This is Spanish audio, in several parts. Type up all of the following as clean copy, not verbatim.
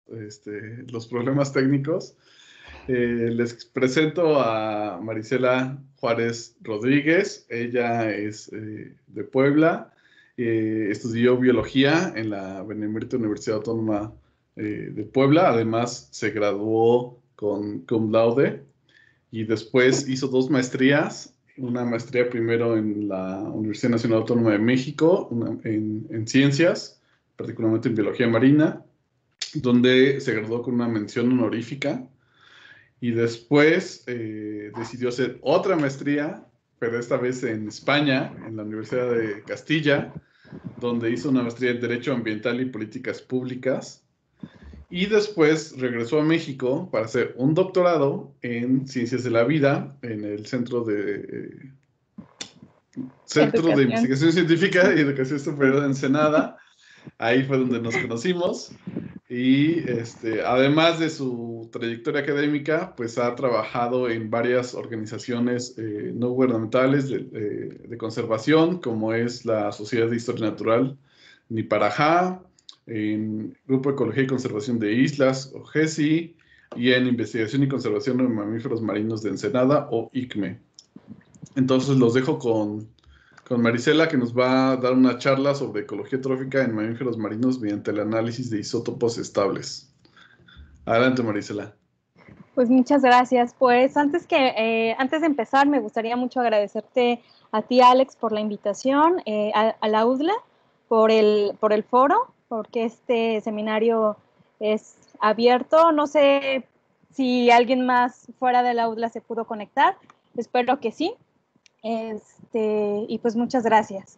los problemas técnicos. Les presento a Marisela Juárez Rodríguez. Ella es de Puebla. Estudió biología en la Benemérita Universidad Autónoma de Puebla. Además, se graduó con cum laude y después hizo 2 maestrías. Una maestría primero en la Universidad Nacional Autónoma de México, en ciencias, particularmente en biología marina, donde se graduó con una mención honorífica. Y después decidió hacer otra maestría, pero esta vez en España, en la Universidad de Castilla, donde hizo una maestría en Derecho Ambiental y Políticas Públicas. Y después regresó a México para hacer un doctorado en Ciencias de la Vida en el Centro de Educación. Investigación Científica y Educación Superior de Ensenada. Ahí fue donde nos conocimos. Y además de su trayectoria académica, pues ha trabajado en varias organizaciones no gubernamentales de conservación, como es la Sociedad de Historia Natural Niparajá, en Grupo Ecología y Conservación de Islas, o GESI, y en Investigación y Conservación de Mamíferos Marinos de Ensenada, o ICME. Entonces los dejo con Marisela, que nos va a dar una charla sobre ecología trófica en mamíferos marinos mediante el análisis de isótopos estables. Adelante, Marisela. Pues muchas gracias. Pues antes de empezar, me gustaría mucho agradecerte a ti, Alex, por la invitación, a la UDLA por el foro, porque este seminario es abierto. No sé si alguien más fuera de la UDLA se pudo conectar. Espero que sí. Y pues muchas gracias.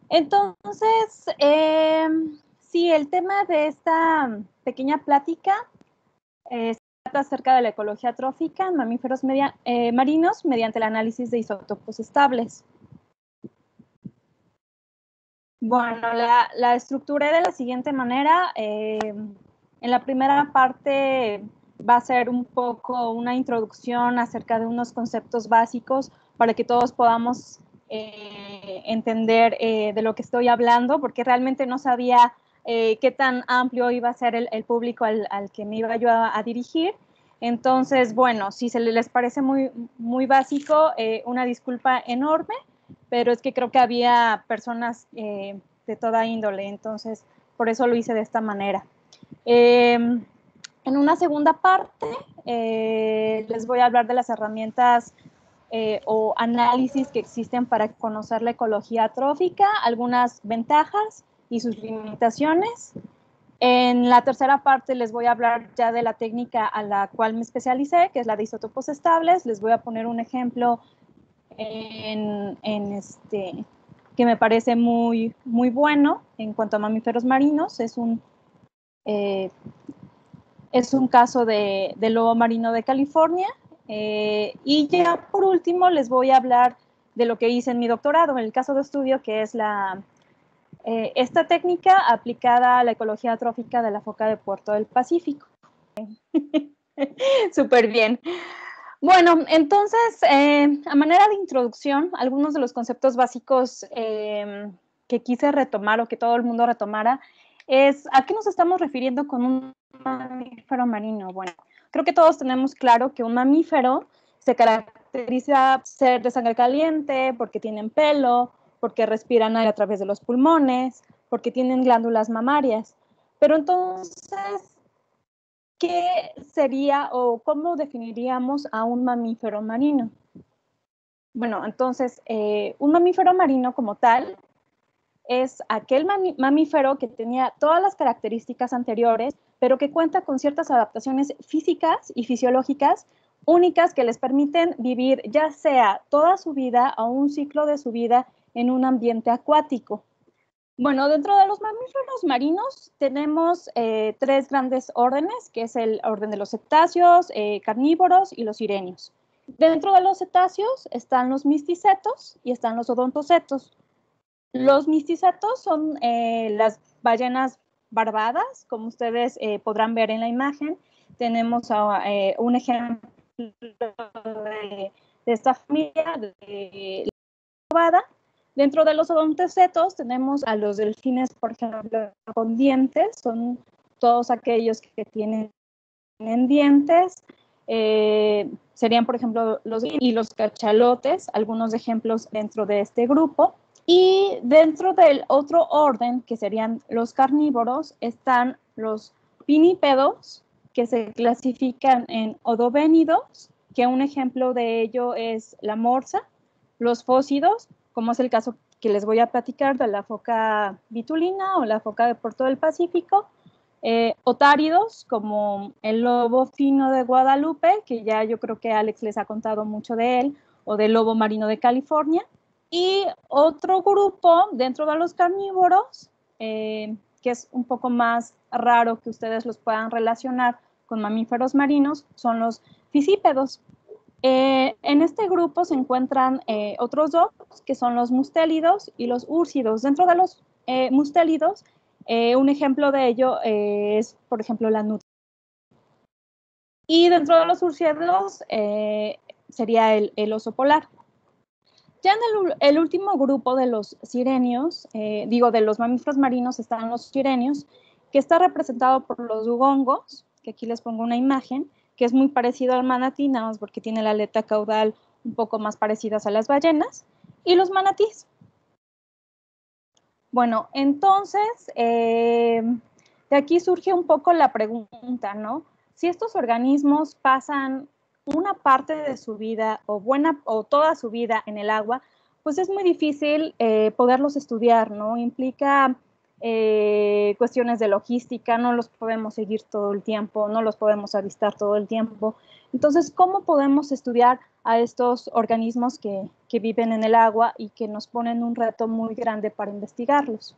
Entonces, sí, el tema de esta pequeña plática se trata acerca de la ecología trófica en mamíferos marinos mediante el análisis de isótopos estables. Bueno, la estructuré de la siguiente manera. En la primera parte va a ser un poco una introducción acerca de unos conceptos básicos para que todos podamos entender de lo que estoy hablando, porque realmente no sabía qué tan amplio iba a ser el público al que me iba yo a dirigir. Entonces, bueno, si se les parece muy básico, una disculpa enorme, pero es que creo que había personas de toda índole, entonces por eso lo hice de esta manera. En una segunda parte les voy a hablar de las herramientas o análisis que existen para conocer la ecología trófica, algunas ventajas y sus limitaciones. En la tercera parte les voy a hablar ya de la técnica a la cual me especialicé, que es la de isótopos estables. Les voy a poner un ejemplo que me parece muy bueno en cuanto a mamíferos marinos. Es un caso de lobo marino de California. Y ya por último les voy a hablar de lo que hice en mi doctorado, en el caso de estudio, que es esta técnica aplicada a la ecología trófica de la foca de Puerto del Pacífico. Súper bien. Bueno, entonces, a manera de introducción, algunos de los conceptos básicos que quise retomar o que todo el mundo retomara es ¿a qué nos estamos refiriendo con un mamífero marino? Bueno, creo que todos tenemos claro que un mamífero se caracteriza por ser de sangre caliente, porque tienen pelo, porque respiran aire a través de los pulmones, porque tienen glándulas mamarias. Pero entonces, ¿qué sería o cómo definiríamos a un mamífero marino? Bueno, entonces, un mamífero marino como tal es aquel mamífero que tenía todas las características anteriores, pero que cuenta con ciertas adaptaciones físicas y fisiológicas únicas que les permiten vivir ya sea toda su vida o un ciclo de su vida en un ambiente acuático. Bueno, dentro de los mamíferos marinos tenemos 3 grandes órdenes, que es el orden de los cetáceos, carnívoros y los sirenios. Dentro de los cetáceos están los misticetos y están los odontocetos. Los misticetos son las ballenas barbadas, como ustedes podrán ver en la imagen. Tenemos un ejemplo de esta familia de la barbada. Dentro de los odontocetos tenemos a los delfines, por ejemplo, con dientes, son todos aquellos que tienen dientes, serían, por ejemplo, los cachalotes, algunos ejemplos dentro de este grupo. Y dentro del otro orden, que serían los carnívoros, están los pinnipédos, que se clasifican en odovénidos, que un ejemplo de ello es la morsa, los fósidos, como es el caso que les voy a platicar de la foca vitulina o la foca de Puerto del Pacífico, otáridos, como el lobo fino de Guadalupe, que ya yo creo que Alex les ha contado mucho de él, o del lobo marino de California. Y otro grupo dentro de los carnívoros, que es un poco más raro que ustedes los puedan relacionar con mamíferos marinos, son los fisípedos. En este grupo se encuentran otros dos, que son los mustélidos y los úrsidos. Dentro de los mustélidos, un ejemplo de ello es, por ejemplo, la nutria. Y dentro de los úrsidos sería el oso polar. Ya en el último grupo de los sirenios, de los mamíferos marinos, están los sirenios, que está representado por los dugongos, que aquí les pongo una imagen, que es muy parecido al manatí, nada más porque tiene la aleta caudal un poco más parecidas a las ballenas, y los manatís. Bueno, entonces, de aquí surge un poco la pregunta, ¿no? Si estos organismos pasan una parte de su vida o toda su vida en el agua, pues es muy difícil poderlos estudiar, ¿no? Implica cuestiones de logística, no los podemos seguir todo el tiempo, no los podemos avistar todo el tiempo. Entonces, ¿cómo podemos estudiar a estos organismos que viven en el agua y que nos ponen un reto muy grande para investigarlos?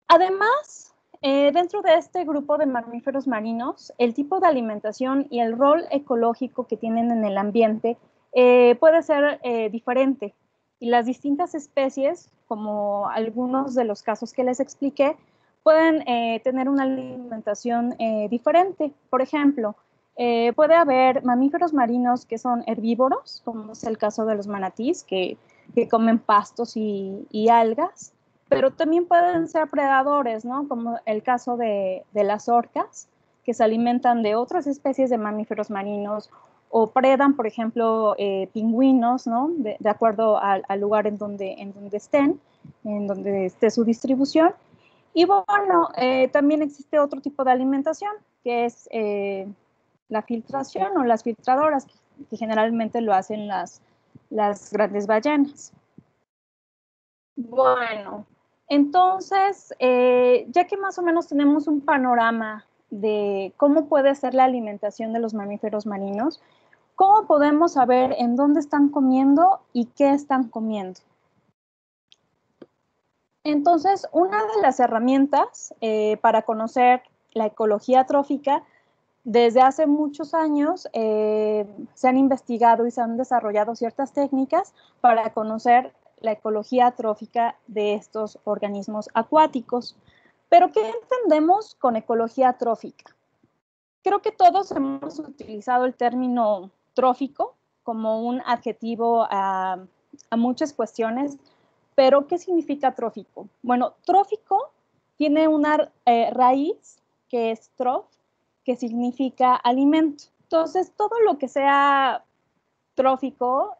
Además, dentro de este grupo de mamíferos marinos, el tipo de alimentación y el rol ecológico que tienen en el ambiente puede ser diferente. Y las distintas especies, como algunos de los casos que les expliqué, pueden tener una alimentación diferente. Por ejemplo, puede haber mamíferos marinos que son herbívoros, como es el caso de los manatís, que comen pastos y algas. Pero también pueden ser predadores, ¿no? Como el caso de las orcas, que se alimentan de otras especies de mamíferos marinos o predan, por ejemplo, pingüinos, ¿no? De acuerdo al lugar en donde estén, en donde esté su distribución. Y bueno, también existe otro tipo de alimentación, que es la filtración o las filtradoras, que generalmente lo hacen las grandes ballenas. Bueno, entonces, ya que más o menos tenemos un panorama de cómo puede ser la alimentación de los mamíferos marinos, ¿cómo podemos saber en dónde están comiendo y qué están comiendo? Entonces, una de las herramientas para conocer la ecología trófica, desde hace muchos años se han investigado y se han desarrollado ciertas técnicas para conocer la ecología trófica de estos organismos acuáticos. ¿Pero qué entendemos con ecología trófica? Creo que todos hemos utilizado el término trófico como un adjetivo a muchas cuestiones, pero ¿qué significa trófico? Bueno, trófico tiene una raíz que es trof, que significa alimento. Entonces, todo lo que sea trófico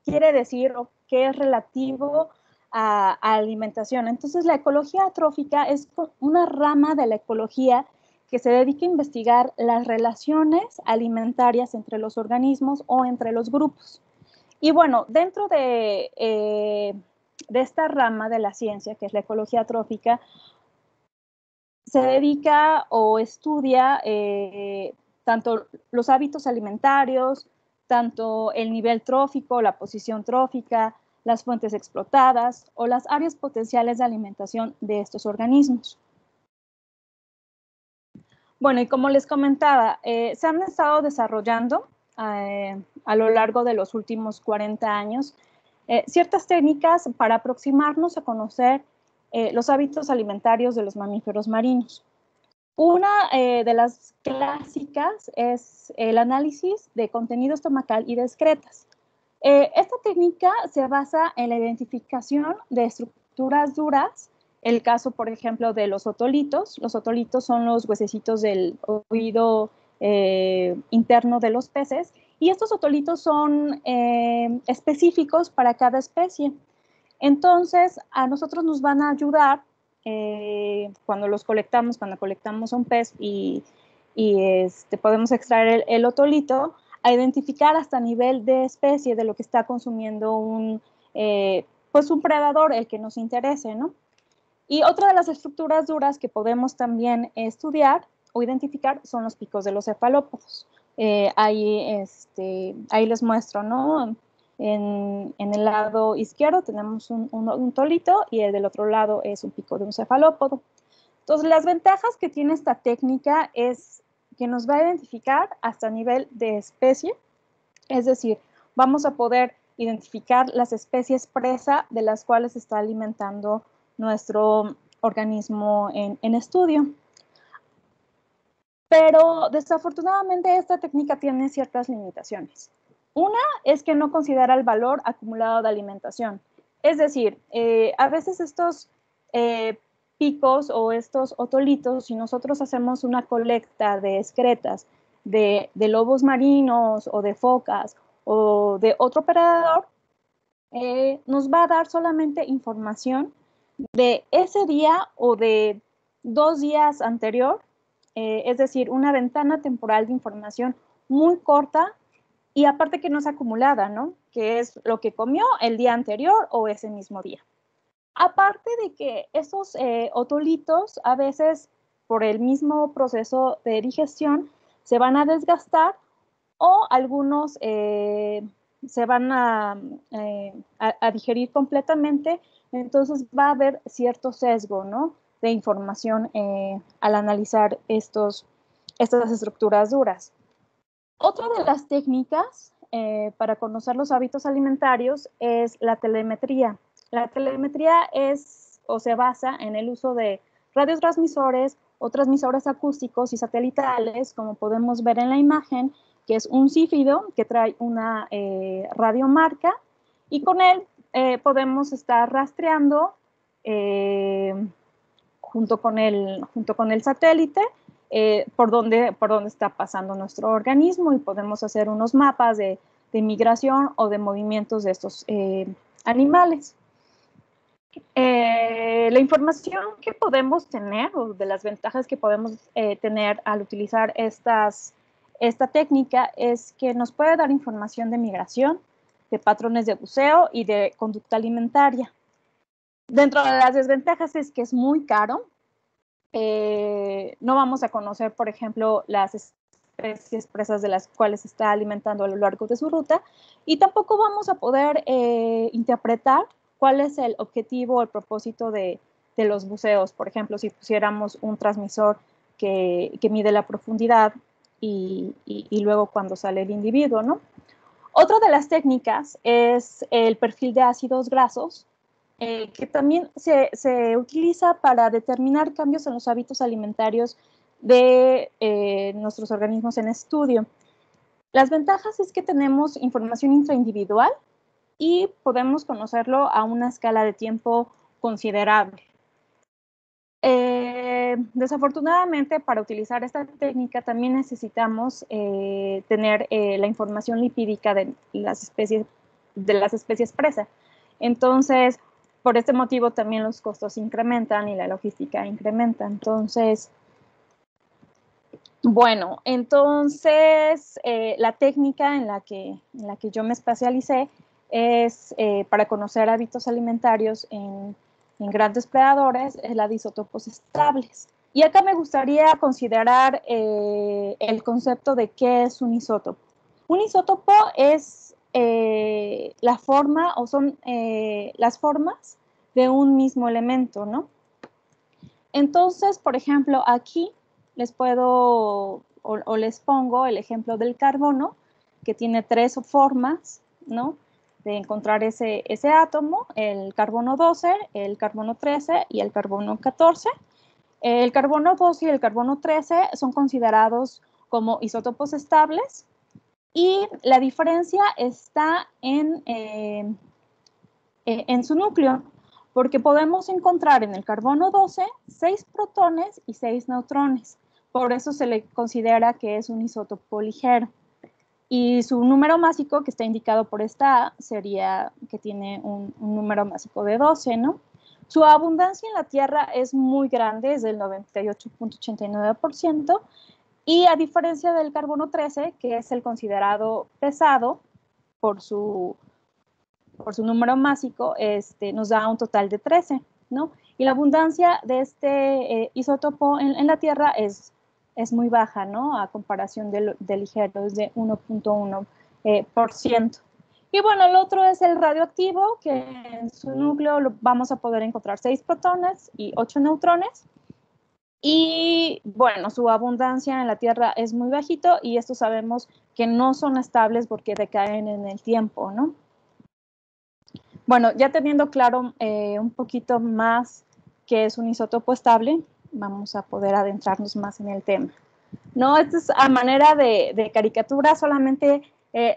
quiere decir que es relativo a alimentación. Entonces, la ecología trófica es una rama de la ecología que se dedica a investigar las relaciones alimentarias entre los organismos o entre los grupos. Y bueno, dentro de esta rama de la ciencia, que es la ecología trófica, se dedica o estudia tanto los hábitos alimentarios, tanto el nivel trófico, la posición trófica, las fuentes explotadas o las áreas potenciales de alimentación de estos organismos. Bueno, y como les comentaba, se han estado desarrollando a lo largo de los últimos 40 años ciertas técnicas para aproximarnos a conocer los hábitos alimentarios de los mamíferos marinos. Una de las clásicas es el análisis de contenido estomacal y de excretas. Esta técnica se basa en la identificación de estructuras duras el caso, por ejemplo, de los otolitos. Los otolitos son los huesecitos del oído interno de los peces, y estos otolitos son específicos para cada especie. Entonces, a nosotros nos van a ayudar cuando colectamos un pez y podemos extraer el otolito, a identificar hasta nivel de especie de lo que está consumiendo pues un predador, el que nos interese, ¿no? Y otra de las estructuras duras que podemos también estudiar o identificar son los picos de los cefalópodos. Ahí les muestro, ¿no? En el lado izquierdo tenemos un tolito y el del otro lado es un pico de un cefalópodo. Entonces, las ventajas que tiene esta técnica es que nos va a identificar hasta nivel de especie, es decir, vamos a poder identificar las especies presa de las cuales se está alimentando nuestro organismo en estudio. Pero desafortunadamente esta técnica tiene ciertas limitaciones. Una es que no considera el valor acumulado de alimentación. Es decir, a veces estos picos o estos otolitos, si nosotros hacemos una colecta de excretas de lobos marinos o de focas o de otro predador, nos va a dar solamente información de ese día o de 2 días anterior, es decir, una ventana temporal de información muy corta y aparte que no es acumulada, ¿no? Que es lo que comió el día anterior o ese mismo día. Aparte de que esos otolitos a veces por el mismo proceso de digestión se van a desgastar o algunos se van a digerir completamente, entonces va a haber cierto sesgo, ¿no? De información al analizar estas estructuras duras. Otra de las técnicas para conocer los hábitos alimentarios es la telemetría. La telemetría se basa en el uso de radiotransmisores o transmisores acústicos y satelitales, como podemos ver en la imagen, que es un cífido que trae una radiomarca, y con él podemos estar rastreando junto con el satélite por dónde está pasando nuestro organismo, y podemos hacer unos mapas de migración o de movimientos de estos animales. La información que podemos tener o de las ventajas que podemos tener al utilizar esta técnica es que nos puede dar información de migración, de patrones de buceo y de conducta alimentaria. Dentro de las desventajas es que es muy caro. No vamos a conocer, por ejemplo, las especies presas de las cuales se está alimentando a lo largo de su ruta, y tampoco vamos a poder interpretar cuál es el objetivo o el propósito de los buceos. Por ejemplo, si pusiéramos un transmisor que mide la profundidad y luego cuando sale el individuo, ¿no? Otra de las técnicas es el perfil de ácidos grasos, que también se utiliza para determinar cambios en los hábitos alimentarios de nuestros organismos en estudio. Las ventajas es que tenemos información intraindividual y podemos conocerlo a una escala de tiempo considerable. Desafortunadamente, para utilizar esta técnica también necesitamos tener la información lipídica de las especies presa. Entonces, por este motivo también los costos incrementan y la logística incrementa. Entonces, bueno, la técnica en la que yo me especialicé es para conocer hábitos alimentarios en grandes predadores, es la de isótopos estables. Y acá me gustaría considerar el concepto de qué es un isótopo. Un isótopo es la forma o son las formas de un mismo elemento, ¿no? Entonces, por ejemplo, aquí les puedo o les pongo el ejemplo del carbono, que tiene 3 formas, ¿no? De encontrar ese átomo: el carbono 12, el carbono 13 y el carbono 14. El carbono 12 y el carbono 13 son considerados como isótopos estables, y la diferencia está en su núcleo, porque podemos encontrar en el carbono 12 6 protones y 6 neutrones. Por eso se le considera que es un isótopo ligero. Y su número másico, que está indicado por esta A, sería que tiene un número másico de 12, ¿no? Su abundancia en la Tierra es muy grande, es del 98.89%, y a diferencia del carbono 13, que es el considerado pesado por su número másico, nos da un total de 13, ¿no? Y la abundancia de este isótopo en la Tierra es muy baja, ¿no? A comparación del ligero, es de 1.1%. Y bueno, el otro es el radioactivo, que en su núcleo vamos a poder encontrar 6 protones y 8 neutrones. Y bueno, su abundancia en la Tierra es muy bajito y esto sabemos que no son estables porque decaen en el tiempo, ¿no? Bueno, ya teniendo claro un poquito más qué es un isótopo estable, vamos a poder adentrarnos más en el tema. No, esto es a manera de caricatura, solamente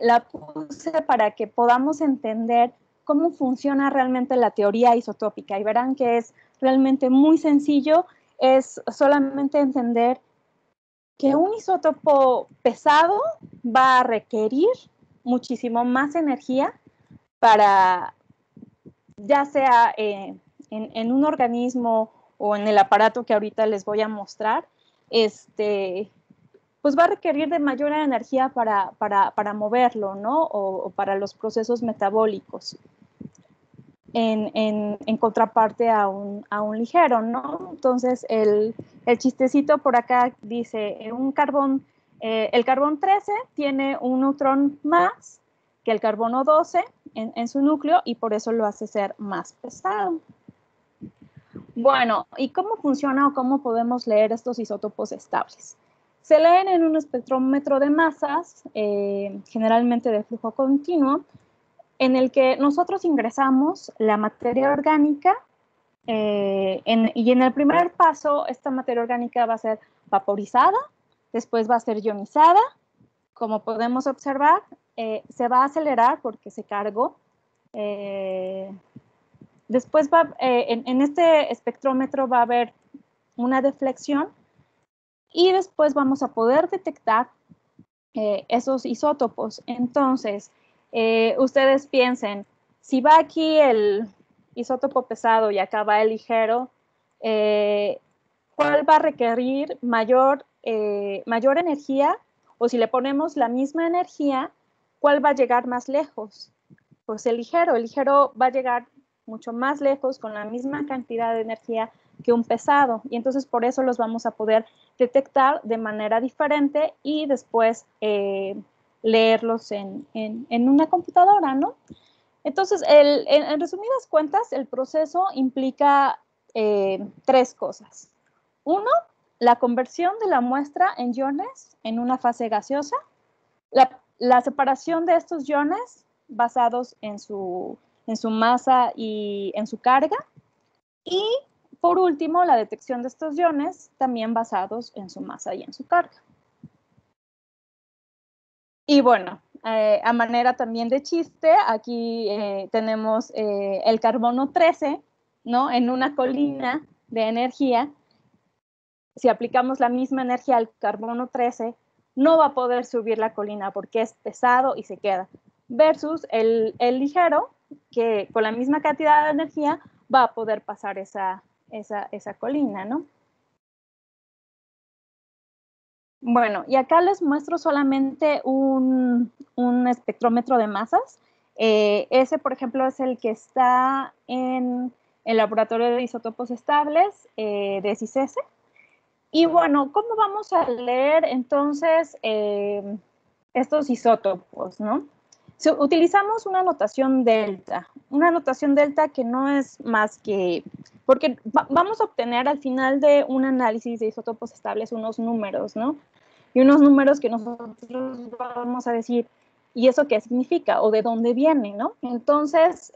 la puse para que podamos entender cómo funciona realmente la teoría isotópica y verán que es realmente muy sencillo, es solamente entender que un isótopo pesado va a requerir muchísimo más energía para, ya sea en un organismo o en el aparato que ahorita les voy a mostrar, pues va a requerir de mayor energía para moverlo, ¿no? O para los procesos metabólicos, en contraparte a un ligero, ¿no? Entonces, el chistecito por acá dice, el carbón 13 tiene un neutrón más que el carbono 12 en su núcleo y por eso lo hace ser más pesado. Bueno, ¿y cómo funciona o cómo podemos leer estos isótopos estables? Se leen en un espectrómetro de masas, generalmente de flujo continuo, en el que nosotros ingresamos la materia orgánica y en el primer paso esta materia orgánica va a ser vaporizada, después va a ser ionizada, como podemos observar, se va a acelerar porque se cargó. Después en este espectrómetro va a haber una deflexión y después vamos a poder detectar esos isótopos. Entonces, ustedes piensen, si va aquí el isótopo pesado y acá va el ligero, ¿cuál va a requerir mayor energía? O si le ponemos la misma energía, ¿cuál va a llegar más lejos? Pues el ligero va a llegar mucho más lejos con la misma cantidad de energía que un pesado. Y entonces por eso los vamos a poder detectar de manera diferente y después leerlos en una computadora, ¿no? Entonces, en resumidas cuentas, el proceso implica 3 cosas. Uno, la conversión de la muestra en iones en una fase gaseosa, la separación de estos iones basados en su masa y en su carga, y por último, la detección de estos iones también basados en su masa y en su carga. Y bueno, a manera también de chiste, aquí tenemos el carbono 13, ¿no? En una colina de energía. Si aplicamos la misma energía al carbono 13, no va a poder subir la colina porque es pesado y se queda. Versus el ligero, que con la misma cantidad de energía va a poder pasar esa colina, ¿no? Bueno, y acá les muestro solamente un espectrómetro de masas. Ese, por ejemplo, es el que está en el laboratorio de isótopos estables de CICESE. Y bueno, ¿cómo vamos a leer entonces estos isótopos, no? Utilizamos una notación delta que no es más que, porque vamos a obtener al final de un análisis de isótopos estables unos números, ¿no? Y unos números que nosotros vamos a decir, ¿y eso qué significa? ¿O de dónde viene, no? Entonces,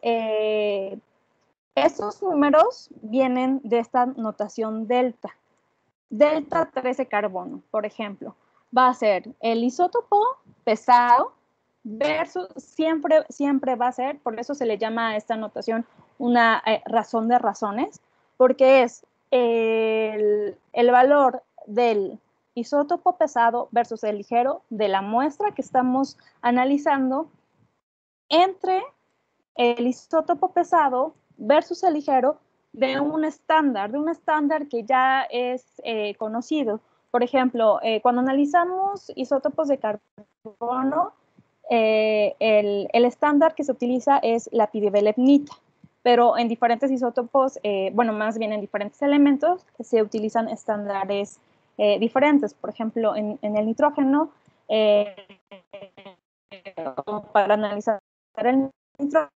estos números vienen de esta notación delta. Delta 13 carbono, por ejemplo, va a ser el isótopo pesado versus, siempre va a ser, por eso se le llama a esta notación una razón de razones, porque es el valor del isótopo pesado versus el ligero de la muestra que estamos analizando entre el isótopo pesado versus el ligero de un estándar que ya es conocido. Por ejemplo, cuando analizamos isótopos de carbono, el estándar que se utiliza es la piribelepnita, pero en diferentes isótopos, bueno, más bien en diferentes elementos, se utilizan estándares diferentes. Por ejemplo, en el nitrógeno, para analizar el nitrógeno,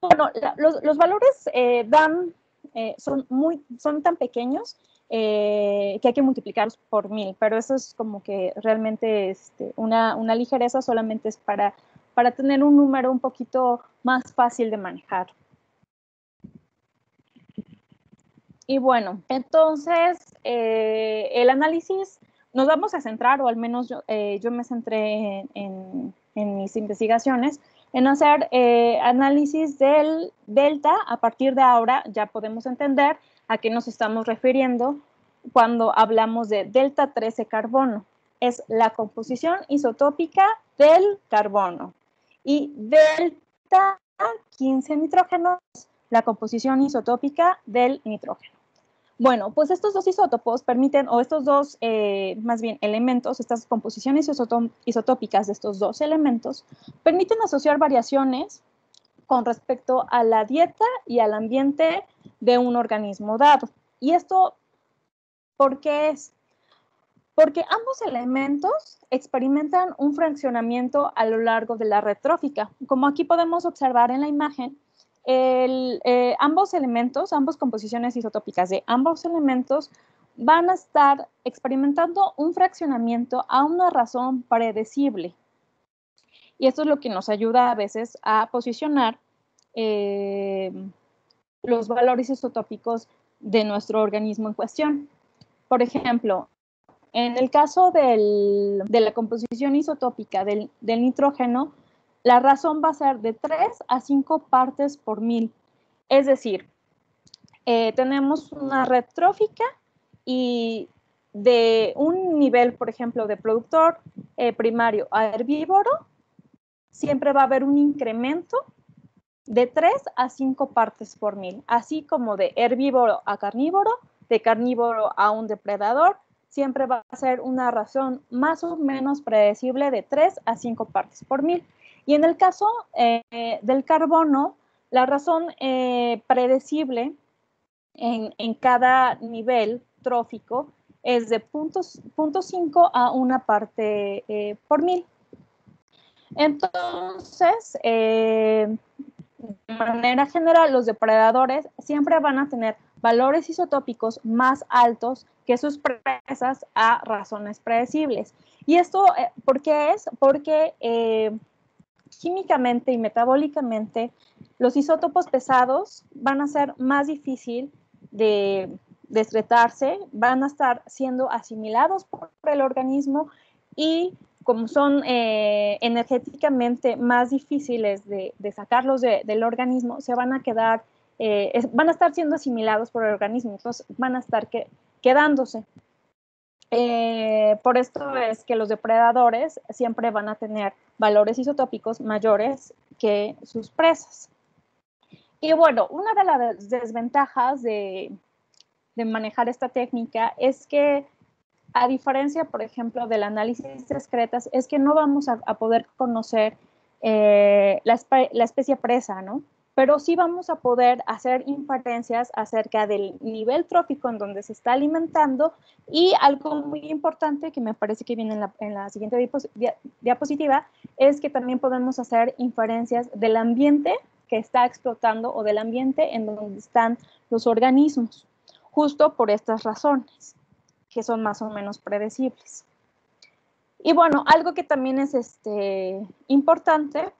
bueno, los valores son tan pequeños que hay que multiplicarlos por 1000, pero eso es como que realmente una ligereza, solamente es para tener un número un poquito más fácil de manejar. Y bueno, entonces el análisis, nos vamos a centrar, o al menos yo me centré en mis investigaciones, en hacer análisis del delta. A partir de ahora ya podemos entender a qué nos estamos refiriendo cuando hablamos de delta 13 carbono. Es la composición isotópica del carbono. Y delta 15 nitrógeno, la composición isotópica del nitrógeno. Bueno, pues estos dos isótopos permiten, o estos dos, más bien, elementos, estas composiciones isotópicas de estos dos elementos, permiten asociar variaciones con respecto a la dieta y al ambiente de un organismo dado. ¿Y esto por qué es? Porque ambos elementos experimentan un fraccionamiento a lo largo de la red trófica. Como aquí podemos observar en la imagen, ambos composiciones isotópicas de ambos elementos van a estar experimentando un fraccionamiento a una razón predecible. Y esto es lo que nos ayuda a veces a posicionar los valores isotópicos de nuestro organismo en cuestión. Por ejemplo, en el caso de la composición isotópica del nitrógeno, la razón va a ser de 3 a 5 partes por 1000. Es decir, tenemos una red trófica y de un nivel, por ejemplo, de productor primario a herbívoro, siempre va a haber un incremento de 3 a 5 partes por 1000, así como de herbívoro a carnívoro, de carnívoro a un depredador, siempre va a ser una razón más o menos predecible de 3 a 5 partes por 1000. Y en el caso del carbono, la razón predecible en cada nivel trófico es de 0.5 a 1 parte por 1000. Entonces, de manera general, los depredadores siempre van a tener valores isotópicos más altos que sus presas a razones predecibles. ¿Y esto por qué es? Porque químicamente y metabólicamente los isótopos pesados van a ser más difícil de excretarse, van a estar siendo asimilados por el organismo y como son energéticamente más difíciles de sacarlos del organismo, se van a quedar, van a estar siendo asimilados por el organismo, entonces van a estar quedándose. Por esto es que los depredadores siempre van a tener valores isotópicos mayores que sus presas. Y bueno, una de las desventajas de manejar esta técnica es que, a diferencia, por ejemplo, del análisis de excretas, es que no vamos a poder conocer la especie presa, ¿no? Pero sí vamos a poder hacer inferencias acerca del nivel trófico en donde se está alimentando, y algo muy importante que me parece que viene en la siguiente diapositiva es que también podemos hacer inferencias del ambiente que está explotando o del ambiente en donde están los organismos, justo por estas razones que son más o menos predecibles. Y bueno, algo que también es importante,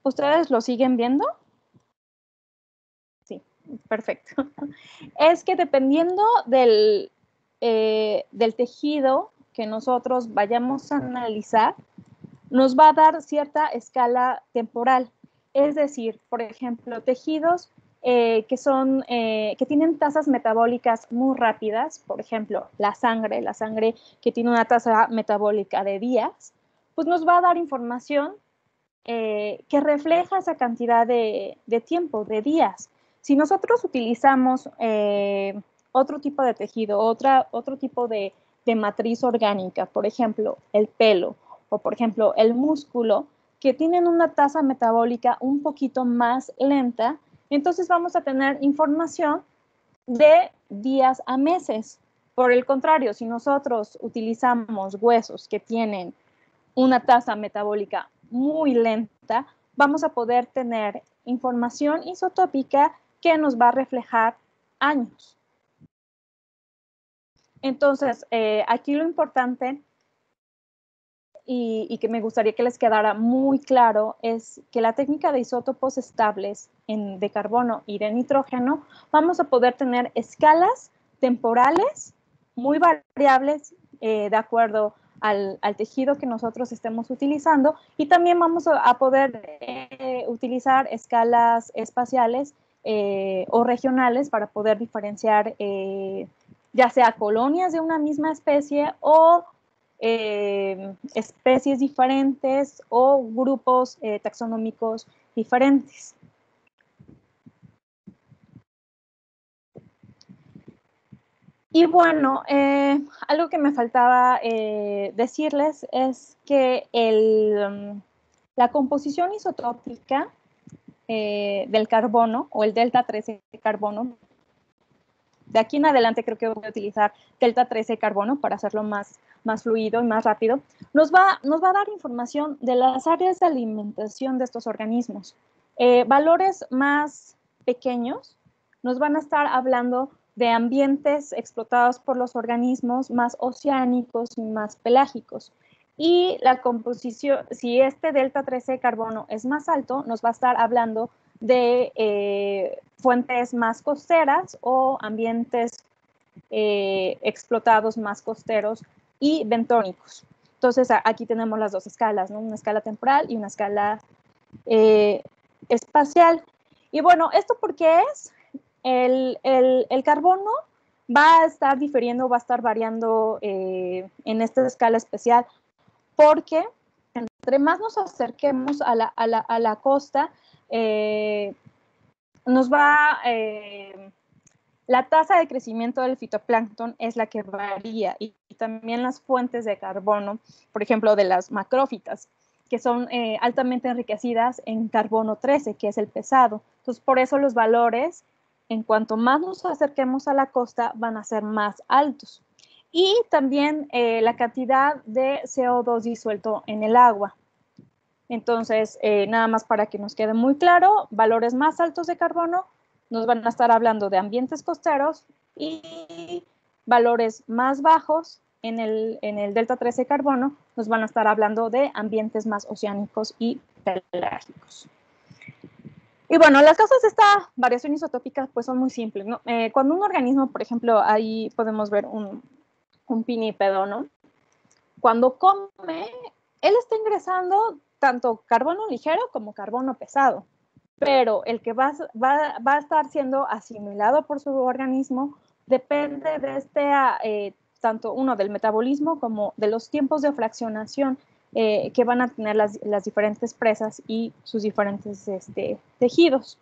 ¿ustedes lo siguen viendo? Sí, perfecto. Es que dependiendo del tejido que nosotros vayamos a analizar nos va a dar cierta escala temporal. Es decir, por ejemplo, tejidos que tienen tasas metabólicas muy rápidas, por ejemplo, la sangre que tiene una tasa metabólica de días, pues nos va a dar información que refleja esa cantidad de tiempo, de días. Si nosotros utilizamos otro tipo de tejido, otro tipo de matriz orgánica, por ejemplo, el pelo o, por ejemplo, el músculo, que tienen una tasa metabólica un poquito más lenta, entonces vamos a tener información de días a meses. Por el contrario, si nosotros utilizamos huesos que tienen una tasa metabólica muy lenta, vamos a poder tener información isotópica que nos va a reflejar años. Entonces, aquí lo importante y que me gustaría que les quedara muy claro es que la técnica de isótopos estables de carbono y de nitrógeno, vamos a poder tener escalas temporales muy variables de acuerdo al tejido que nosotros estemos utilizando, y también vamos a poder utilizar escalas espaciales o regionales para poder diferenciar ya sea colonias de una misma especie o especies diferentes o grupos taxonómicos diferentes. Y bueno, algo que me faltaba decirles es que la composición isotópica del carbono o el delta 13 carbono, de aquí en adelante creo que voy a utilizar delta 13 carbono para hacerlo más fluido y más rápido, nos va a dar información de las áreas de alimentación de estos organismos. Valores más pequeños nos van a estar hablando de ambientes explotados por los organismos más oceánicos y más pelágicos. Y la composición, si este delta 13 carbono es más alto, nos va a estar hablando de fuentes más costeras o ambientes explotados más costeros y bentónicos. Entonces, aquí tenemos las dos escalas, ¿no? Una escala temporal y una escala espacial. Y bueno, ¿esto por qué es? El carbono va a estar difiriendo, va a estar variando en esta escala especial, porque entre más nos acerquemos a la costa, nos va... la tasa de crecimiento del fitoplancton es la que varía, y también las fuentes de carbono, por ejemplo, de las macrófitas, que son altamente enriquecidas en carbono 13, que es el pesado. Entonces, por eso los valores, en cuanto más nos acerquemos a la costa, van a ser más altos. Y también la cantidad de CO2 disuelto en el agua. Entonces, nada más para que nos quede muy claro, valores más altos de carbono nos van a estar hablando de ambientes costeros, y valores más bajos en el delta 13 carbono nos van a estar hablando de ambientes más oceánicos y pelágicos. Y bueno, las causas de esta variación isotópica pues son muy simples, ¿no? Cuando un organismo, por ejemplo, ahí podemos ver un pinípedo, ¿no? Cuando come, él está ingresando tanto carbono ligero como carbono pesado, pero el que va a estar siendo asimilado por su organismo depende de tanto uno del metabolismo como de los tiempos de fraccionación que van a tener las diferentes presas y sus diferentes tejidos.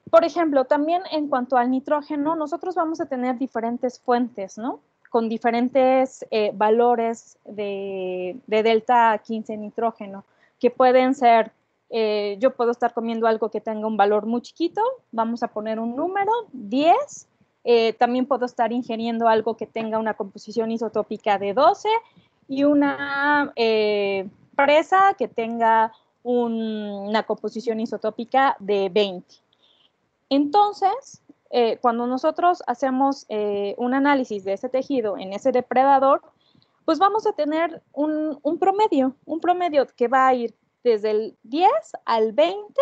Por ejemplo, también en cuanto al nitrógeno, nosotros vamos a tener diferentes fuentes, ¿no? Con diferentes valores de delta 15 nitrógeno, que pueden ser, yo puedo estar comiendo algo que tenga un valor muy chiquito, vamos a poner un número, 10, también puedo estar ingiriendo algo que tenga una composición isotópica de 12 y una presa que tenga una composición isotópica de 20. Entonces, cuando nosotros hacemos un análisis de ese tejido en ese depredador, pues vamos a tener un promedio que va a ir desde el 10 al 20.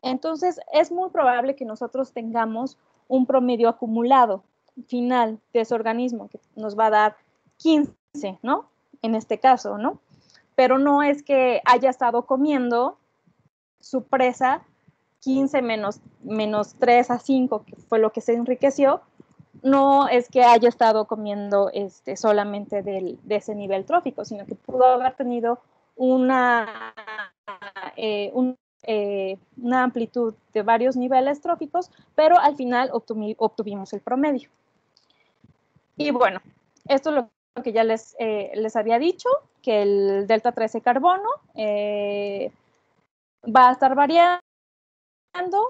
Entonces, es muy probable que nosotros tengamos un promedio acumulado final de ese organismo que nos va a dar 15 ¿no? En este caso, ¿no? Pero no es que haya estado comiendo su presa 15 menos 3 a 5, que fue lo que se enriqueció, no es que haya estado comiendo solamente de ese nivel trófico, sino que pudo haber tenido una amplitud de varios niveles tróficos, pero al final obtuvimos el promedio. Y bueno, esto es lo que ya les había dicho, que el delta 13 carbono va a estar variando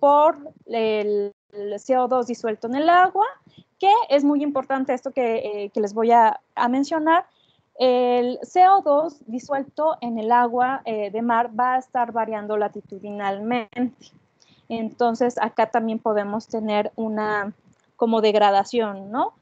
por el CO2 disuelto en el agua, que es muy importante esto que les voy a mencionar. El CO2 disuelto en el agua de mar va a estar variando latitudinalmente. Entonces, acá también podemos tener una como degradación, ¿no?